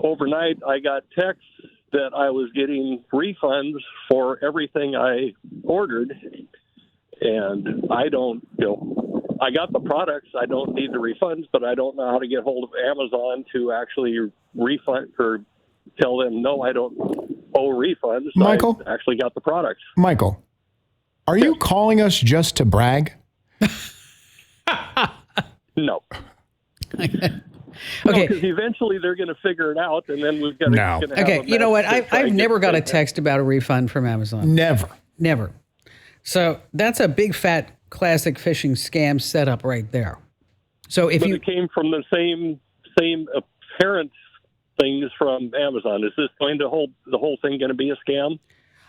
overnight, I got texts that I was getting refunds for everything I ordered, and I don't, I got the products. I don't need the refunds, but I don't know how to get hold of Amazon to actually refund or tell them, no, I don't owe refunds. Michael? I actually got the products. Michael, are you calling us just to brag? No. Okay. Because eventually they're going to figure it out, and then we've got to. No. Okay, you know what? I've never got a text about a refund from Amazon. Never. So that's a big fat classic phishing scam setup right there. So if it came from the same apparent things from Amazon, is this going to the whole thing going to be a scam?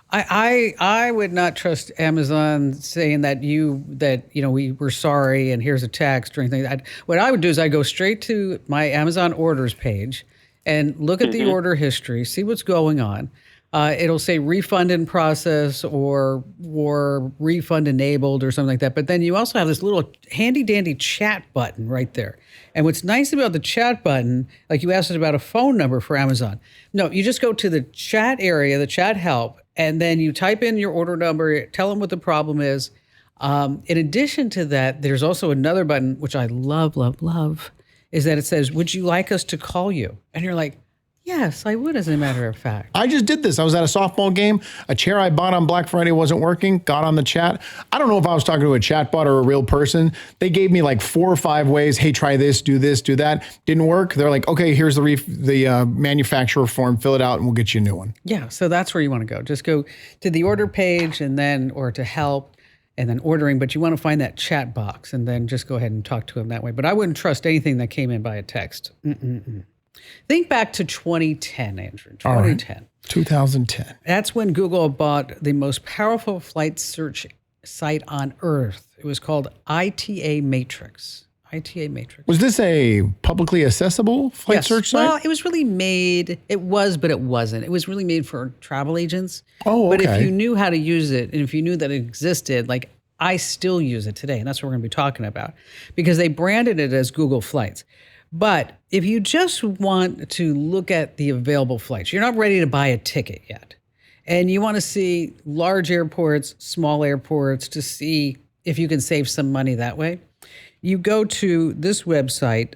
I would not trust Amazon saying that we were sorry and here's a text or anything. What I would do is I go straight to my Amazon orders page and look at the order history, see what's going on. It'll say refund in process or refund enabled or something like that. But then you also have this little handy dandy chat button right there. And what's nice about the chat button, like you asked us about a phone number for Amazon. No, you just go to the chat area, the chat help, and then you type in your order number, tell them what the problem is. In addition to that, there's also another button, which I love, is that it says, would you like us to call you? And you're like, yes, I would, as a matter of fact. I just did this. I was at a softball game. A chair I bought on Black Friday wasn't working. Got on the chat. I don't know if I was talking to a chatbot or a real person. They gave me like 4 or 5 ways. Hey, try this, do that. Didn't work. They're like, okay, here's the manufacturer form. Fill it out, and we'll get you a new one. Yeah, so that's where you want to go. Just go to the order page or to help, and then ordering. But you want to find that chat box, and then just go ahead and talk to them that way. But I wouldn't trust anything that came in by a text. Think back to 2010, Andrew. 2010. Right. 2010. That's when Google bought the most powerful flight search site on Earth. It was called ITA Matrix. ITA Matrix. Was this a publicly accessible flight search site? Well, it was really made. It was, but it wasn't. It was really made for travel agents. Oh, okay. But if you knew how to use it, and if you knew that it existed, like I still use it today, and that's what we're going to be talking about, because they branded it as Google Flights. But if you just want to look at the available flights, you're not ready to buy a ticket yet, and you want to see large airports, small airports, to see if you can save some money that way, you go to this website.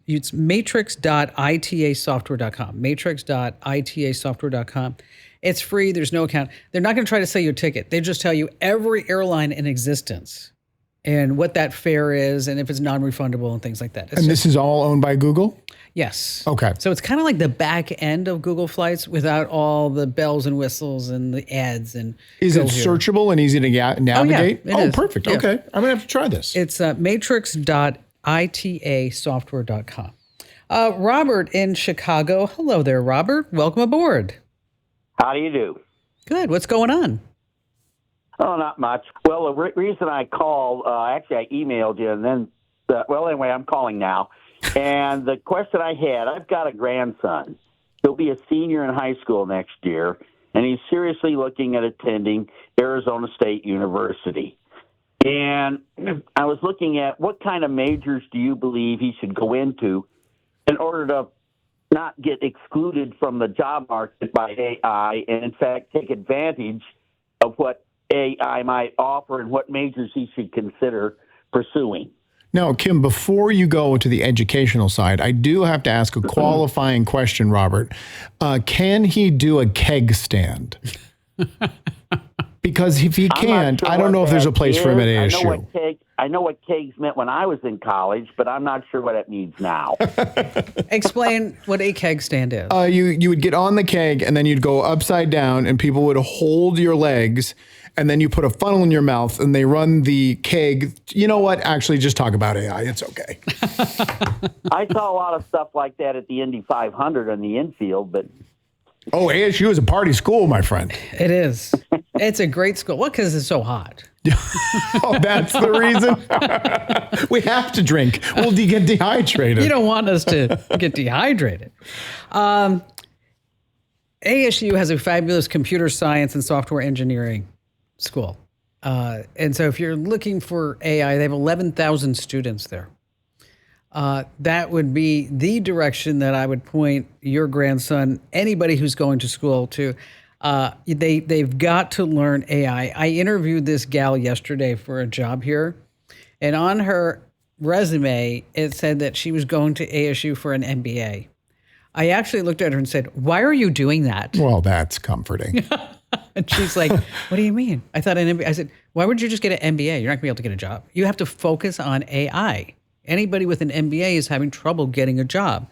It's matrix.itasoftware.com, matrix.itasoftware.com. It's free. There's no account. They're not going to try to sell you a ticket. They just tell you every airline in existence and what that fare is and if it's non-refundable and things like that. And this is all owned by Google? Yes. Okay. So it's kind of like the back end of Google Flights without all the bells and whistles and the ads. And is it searchable and easy to navigate? Oh, it is. Perfect. Yeah. Okay. I'm going to have to try this. It's matrix.itasoftware.com. Robert in Chicago. Hello there, Robert. Welcome aboard. How do you do? Good. What's going on? Oh, not much. Well, the reason I called, actually I emailed you, and then, anyway, I'm calling now. And the question I had, I've got a grandson. He'll be a senior in high school next year, and he's seriously looking at attending Arizona State University. And I was looking at what kind of majors do you believe he should go into in order to not get excluded from the job market by AI and, in fact, take advantage of what AI might offer and what majors he should consider pursuing. Now, Kim, before you go to the educational side, I do have to ask a qualifying question, Robert. Can he do a keg stand? Because if he can't, I don't know if there's a place for him at ASU. I know what kegs meant when I was in college, but I'm not sure what it means now. Explain what a keg stand is. You would get on the keg, and then you'd go upside down, and people would hold your legs, and then you put a funnel in your mouth, and they run the keg. You know what? Actually, just talk about AI. It's okay. I saw a lot of stuff like that at the Indy 500 on the infield, but... Oh, ASU is a party school, my friend. It is. It's a great school. Well, because it's so hot. Oh, that's the reason? We have to drink. We'll get dehydrated. You don't want us to get dehydrated. ASU has a fabulous computer science and software engineering school. And so if you're looking for AI, they have 11,000 students there. That would be the direction that I would point your grandson, anybody who's going to school, to. They've got to learn AI. I interviewed this gal yesterday for a job here, and on her resume, it said that she was going to ASU for an MBA. I actually looked at her and said, "Why are you doing that?" Well, that's comforting. And she's like, "What do you mean?" I thought an MBA. I said, "Why would you just get an MBA? You're not going to be able to get a job. You have to focus on AI. Anybody with an MBA is having trouble getting a job.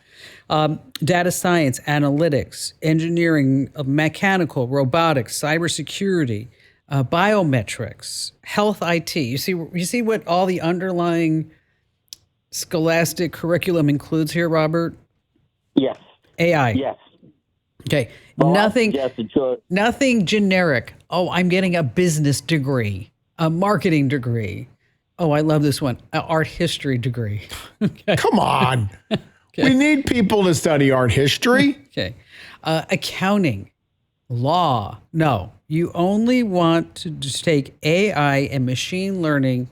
Data science, analytics, engineering, mechanical, robotics, cybersecurity, biometrics, health IT. You see what all the underlying scholastic curriculum includes here, Robert? Yes. AI. Yes. Okay. Oh, Nothing. Yes, sure. Nothing generic. Oh, I'm getting a business degree, a marketing degree. Oh, I love this one. An art history degree. Okay. Come on. Okay. We need people to study art history. Okay. Accounting, law. No, you only want to just take AI and machine learning.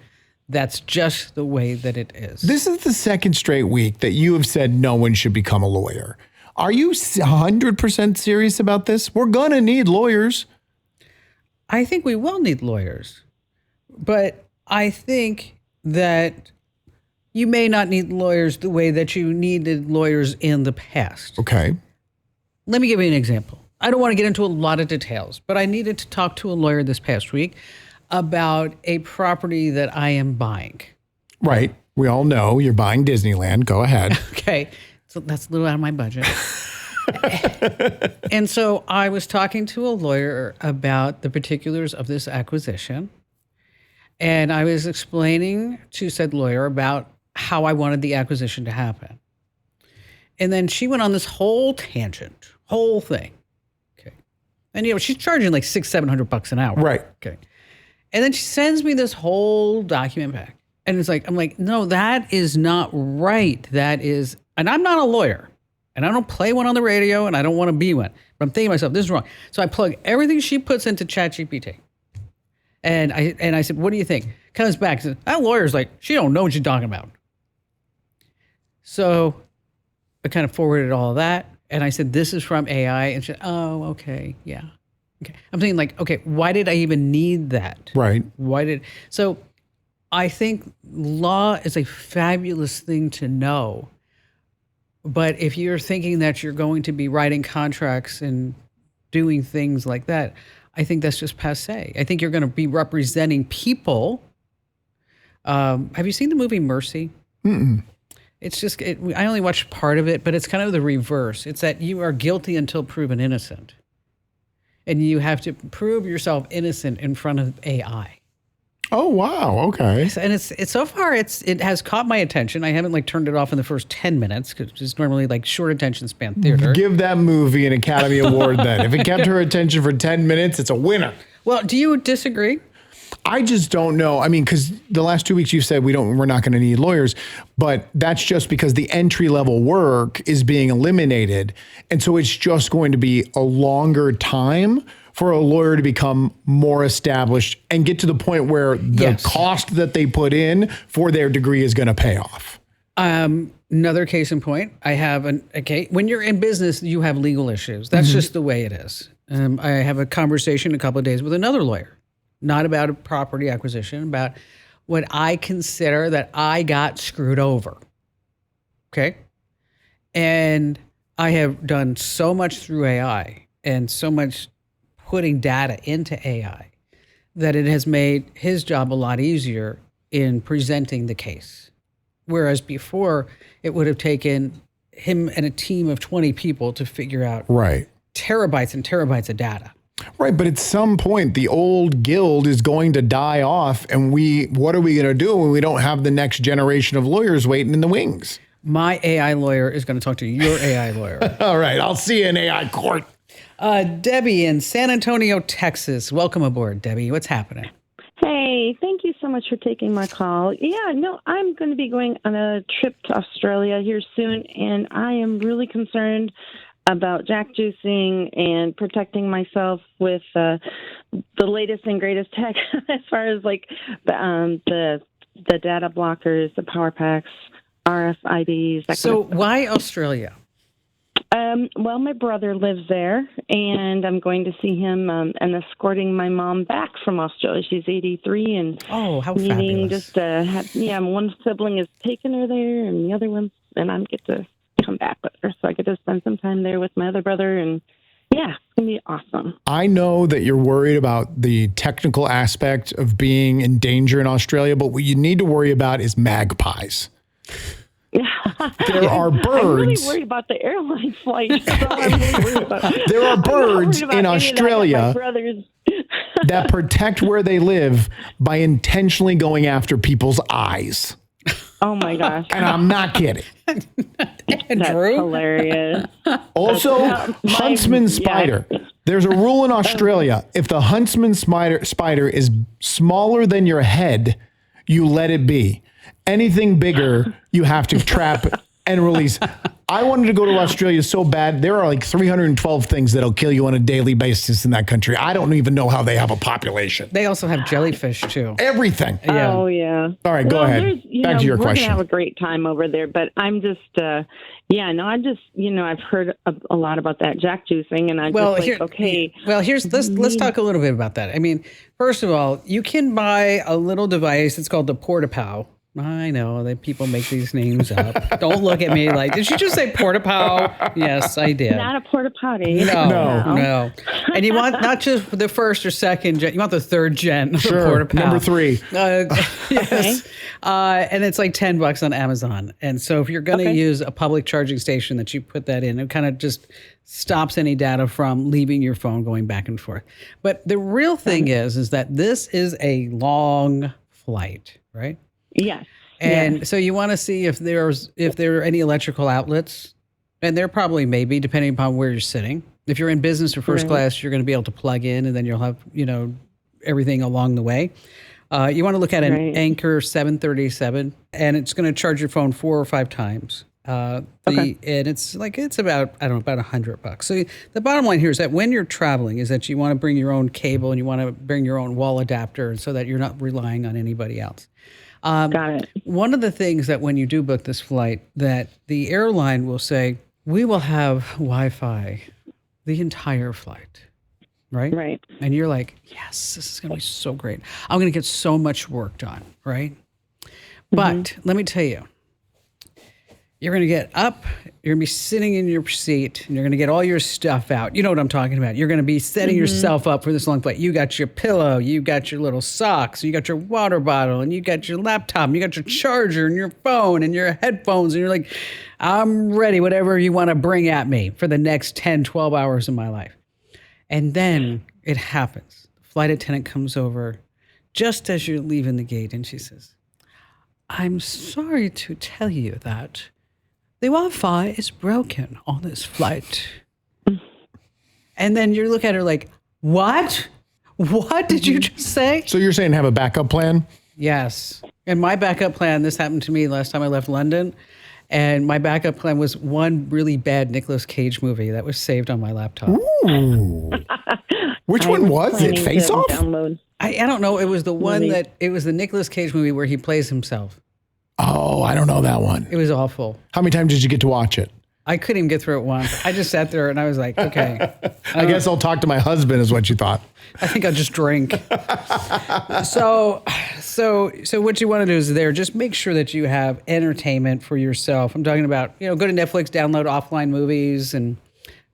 That's just the way that it is. This is the second straight week that you have said no one should become a lawyer. Are you 100% serious about this? We're going to need lawyers. I think we will need lawyers. But I think that you may not need lawyers the way that you needed lawyers in the past. Okay. Let me give you an example. I don't want to get into a lot of details, but I needed to talk to a lawyer this past week about a property that I am buying. Right. We all know you're buying Disneyland. Go ahead. Okay. So that's a little out of my budget. And so I was talking to a lawyer about the particulars of this acquisition. And I was explaining to said lawyer about how I wanted the acquisition to happen. And then she went on this whole tangent, whole thing. Okay. And, she's charging like $600-700 an hour. Right. Okay. And then she sends me this whole document back. And it's like, I'm like, no, that is not right. That is, and I'm not a lawyer. And I don't play one on the radio, and I don't want to be one. But I'm thinking to myself, this is wrong. So I plug everything she puts into ChatGPT. And I said, what do you think? Comes back and says, that lawyer's like, she don't know what she's talking about. So I kind of forwarded all of that. And I said, this is from AI. And she said, oh, okay, yeah. Okay. I'm thinking like, okay, why did I even need that? Right. So I think law is a fabulous thing to know. But if you're thinking that you're going to be writing contracts and doing things like that, I think that's just passé. I think you're going to be representing people. Have you seen the movie Mercy? Mm-mm. It's just, I only watched part of it, but it's kind of the reverse. It's that you are guilty until proven innocent. And you have to prove yourself innocent in front of AI. Oh, wow. Okay. And it's so far, it has caught my attention. I haven't like turned it off in the first 10 minutes because it's normally like short attention span theater. Give that movie an Academy Award then. If it kept her attention for 10 minutes, it's a winner. Well, do you disagree? I just don't know. I mean, because the last 2 weeks you said we're not going to need lawyers, but that's just because the entry level work is being eliminated. And so it's just going to be a longer time for a lawyer to become more established and get to the point where the cost that they put in for their degree is going to pay off. Another case in point, I have when you're in business, you have legal issues. That's just the way it is. I have a conversation a couple of days with another lawyer, not about a property acquisition, about what I consider that I got screwed over. Okay. And I have done so much through AI and so much putting data into AI that it has made his job a lot easier in presenting the case. Whereas before, it would have taken him and a team of 20 people to figure out terabytes and terabytes of data. Right, but at some point, the old guild is going to die off, and what are we going to do when we don't have the next generation of lawyers waiting in the wings? My AI lawyer is going to talk to your AI lawyer. All right, I'll see you in AI court. Debbie in San Antonio, Texas. Welcome aboard, Debbie. What's happening? Hey, thank you so much for taking my call. Yeah, no, I'm going to be going on a trip to Australia here soon, and I am really concerned about jack juicing and protecting myself with the latest and greatest tech as far as like the data blockers, the power packs, RFIDs. So why Australia? Well, my brother lives there, and I'm going to see him and escorting my mom back from Australia. She's 83, and how fabulous! Just one sibling is taking her there, and the other one, and I get to come back with her, so I get to spend some time there with my other brother, and yeah, it's gonna be awesome. I know that you're worried about the technical aspect of being in danger in Australia, but what you need to worry about is magpies. There are birds. I'm really worried about the airline flight. There are birds in Australia that protect where they live by intentionally going after people's eyes. Oh my gosh. And I'm not kidding. That's hilarious. Also, huntsman spider. There's a rule in Australia. If the huntsman spider is smaller than your head, you let it be. Anything bigger, you have to trap and release. I wanted to go to Australia so bad. There are like 312 things that'll kill you on a daily basis in that country. I don't even know how they have a population. They also have jellyfish too. Everything. Yeah. Oh yeah. All right, go ahead. Back to your question. We're gonna have a great time over there, but I'm just, I've heard a lot about that jack juicing, and let's talk a little bit about that. I mean, first of all, you can buy a little device. It's called the Porta-Pow. I know that people make these names up. Don't look at me like, did you just say Porta-Pow? Yes, I did. Not a porta potty. No. And you want not just the first or second gen, you want the third gen. Sure. Porta-Pow. Number 3. Yes. And it's like $10 on Amazon. And so if you're going to use a public charging station that you put that in, it kind of just stops any data from leaving your phone going back and forth. But the real thing is that this is a long flight, right? Yes. And so you want to see if there are any electrical outlets, and there probably may be, depending upon where you're sitting. If you're in business or first class, you're going to be able to plug in, and then you'll have, everything along the way. You want to look at an Anchor 737, and it's going to charge your phone 4 or 5 times. And it's about $100. So the bottom line here is that when you're traveling, is that you want to bring your own cable and you want to bring your own wall adapter so that you're not relying on anybody else. Got it. One of the things that when you do book this flight, that the airline will say, we will have Wi-Fi the entire flight. Right? Right. And you're like, yes, this is going to be so great. I'm going to get so much work done. Right. But let me tell you, you're going to get up, you're going to be sitting in your seat, and you're going to get all your stuff out. You know what I'm talking about. You're going to be setting yourself up for this long flight. You got your pillow, you got your little socks, you got your water bottle, and you got your laptop, and you got your charger, and your phone, and your headphones, and you're like, I'm ready, whatever you want to bring at me for the next 10, 12 hours of my life. And then it happens. The flight attendant comes over just as you're leaving the gate, and she says, I'm sorry to tell you that the Wi-Fi is broken on this flight. And then you look at her like, what? What did you just say? So you're saying have a backup plan? Yes. And my backup plan, this happened to me last time I left London. And my backup plan was one really bad Nicolas Cage movie that was saved on my laptop. Ooh. Which one was it? Face Off? I don't know. It was the one it was the Nicolas Cage movie where he plays himself. Oh, I don't know that one. It was awful. How many times did you get to watch it? I couldn't even get through it once. I just sat there and I was like, okay. I guess I'll talk to my husband is what you thought. I think I'll just drink. So what you want to do is just make sure that you have entertainment for yourself. I'm talking about, go to Netflix, download offline movies and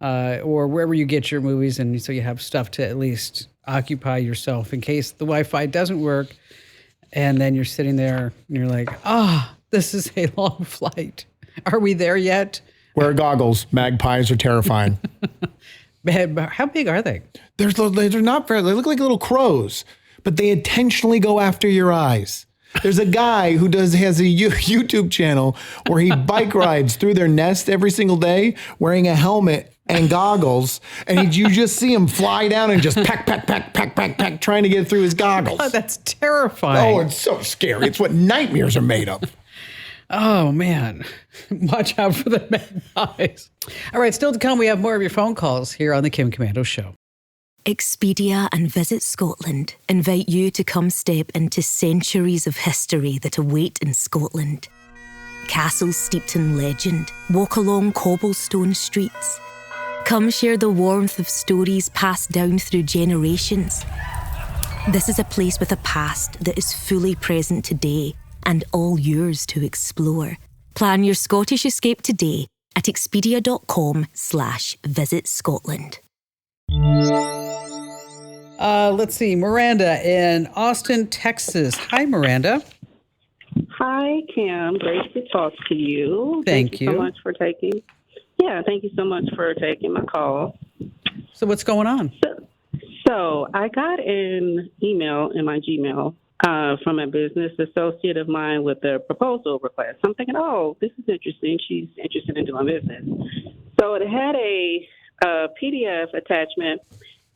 or wherever you get your movies. And so you have stuff to at least occupy yourself in case the Wi-Fi doesn't work. And then you're sitting there and you're like, this is a long flight. Are we there yet? Wear goggles. Magpies are terrifying. How big are they? They're not very, they look like little crows, but they intentionally go after your eyes. There's a guy who has a YouTube channel where he bike rides through their nest every single day wearing a helmet and goggles, and you just see him fly down and just peck, trying to get through his goggles. Oh, that's terrifying. Oh, it's so scary. It's what nightmares are made of. Oh, man. Watch out for the magpies. All right, still to come, we have more of your phone calls here on the Kim Komando Show. Expedia and Visit Scotland invite you to come step into centuries of history that await in Scotland. Castles steeped in legend, walk along cobblestone streets. Come share the warmth of stories passed down through generations. This is a place with a past that is fully present today and all yours to explore. Plan your Scottish escape today at expedia.com/Visit Scotland. Let's see, Miranda in Austin, Texas. Hi, Miranda. Hi, Kim. Great to talk to you. Thank you so much for taking. Yeah, thank you so much for taking my call. So what's going on? So I got an email in my Gmail from a business associate of mine with a proposal request. I'm thinking, oh, this is interesting. She's interested in doing business. So it had a PDF attachment,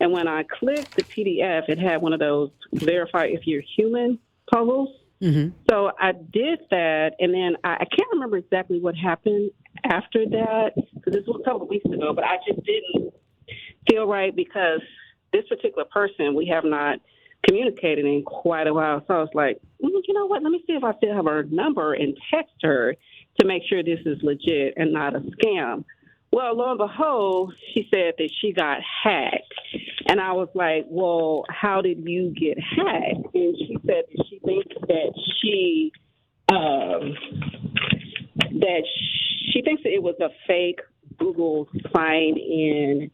and when I clicked the PDF, it had one of those verify if you're human puzzles. Mm-hmm. So I did that, and then I can't remember exactly what happened after that, because this was a couple of weeks ago, but I just didn't feel right because this particular person, we have not communicated in quite a while. So I was like, you know what, let me see if I still have her number and text her to make sure this is legit and not a scam. Well, lo and behold, she said that she got hacked. And I was like, well, how did you get hacked? And she said that she thinks that she thinks that it was a fake Google sign in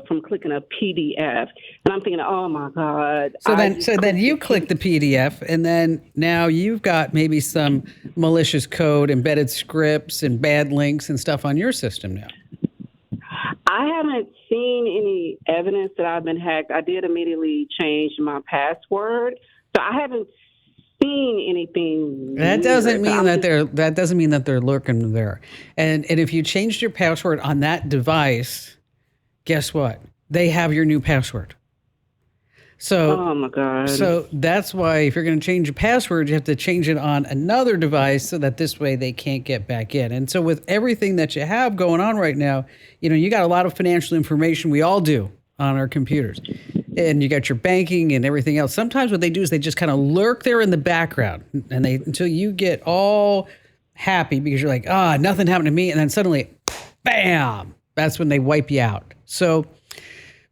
from clicking a PDF. And I'm thinking, oh my God. So then you click the PDF, and then now you've got maybe some malicious code, embedded scripts, and bad links and stuff on your system now. I haven't seen any evidence that I've been hacked. I did immediately change my password, so I haven't seen anything. That doesn't mean that they're lurking there. And if you changed your password on that device, guess what? They have your new password. So, oh my God. So that's why if you're going to change your password, you have to change it on another device so that this way they can't get back in. And so with everything that you have going on right now, you got a lot of financial information. We all do on our computers. And you got your banking and everything else. Sometimes what they do is they just kind of lurk there in the background and until you get all happy because you're like, nothing happened to me. And then suddenly, bam, that's when they wipe you out. So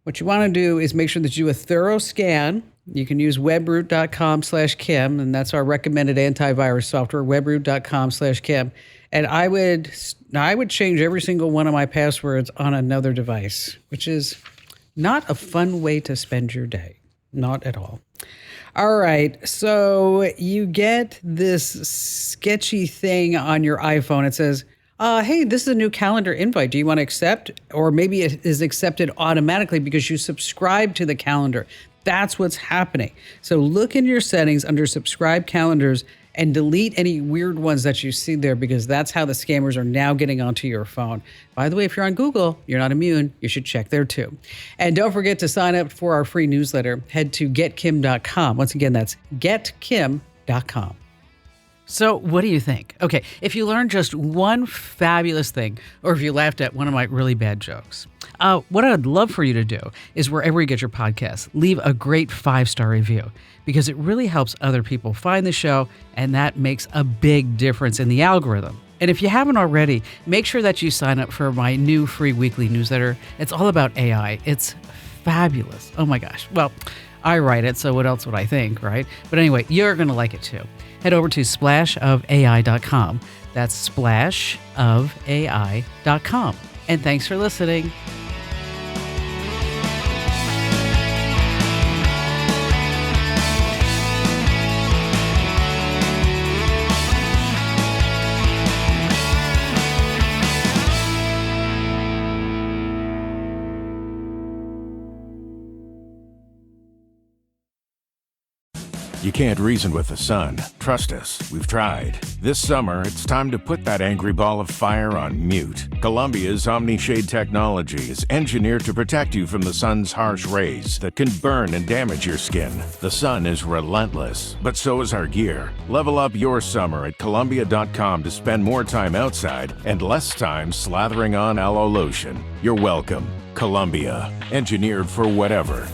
what you want to do is make sure that you do a thorough scan. You can use webroot.com/Kim, and that's our recommended antivirus software, webroot.com/Kim. And I would change every single one of my passwords on another device, which is not a fun way to spend your day. Not at all. All right. So you get this sketchy thing on your iPhone. It says, hey, this is a new calendar invite. Do you want to accept? Or maybe it is accepted automatically because you subscribe to the calendar. That's what's happening. So look in your settings under subscribe calendars and delete any weird ones that you see there because that's how the scammers are now getting onto your phone. By the way, if you're on Google, you're not immune. You should check there too. And don't forget to sign up for our free newsletter. Head to getkim.com. Once again, that's getkim.com. So what do you think? Okay, if you learned just one fabulous thing, or if you laughed at one of my really bad jokes, what I'd love for you to do is wherever you get your podcasts, leave a great 5-star review because it really helps other people find the show, and that makes a big difference in the algorithm. And if you haven't already, make sure that you sign up for my new free weekly newsletter. It's all about AI. It's fabulous. Oh my gosh. Well, I write it, so what else would I think, right? But anyway, you're going to like it too. Head over to splashofai.com. That's splashofai.com. And thanks for listening. You can't reason with the sun. Trust us, we've tried. This summer, it's time to put that angry ball of fire on mute. Columbia's OmniShade technology is engineered to protect you from the sun's harsh rays that can burn and damage your skin. The sun is relentless, but so is our gear. Level up your summer at Columbia.com to spend more time outside and less time slathering on aloe lotion. You're welcome. Columbia, engineered for whatever.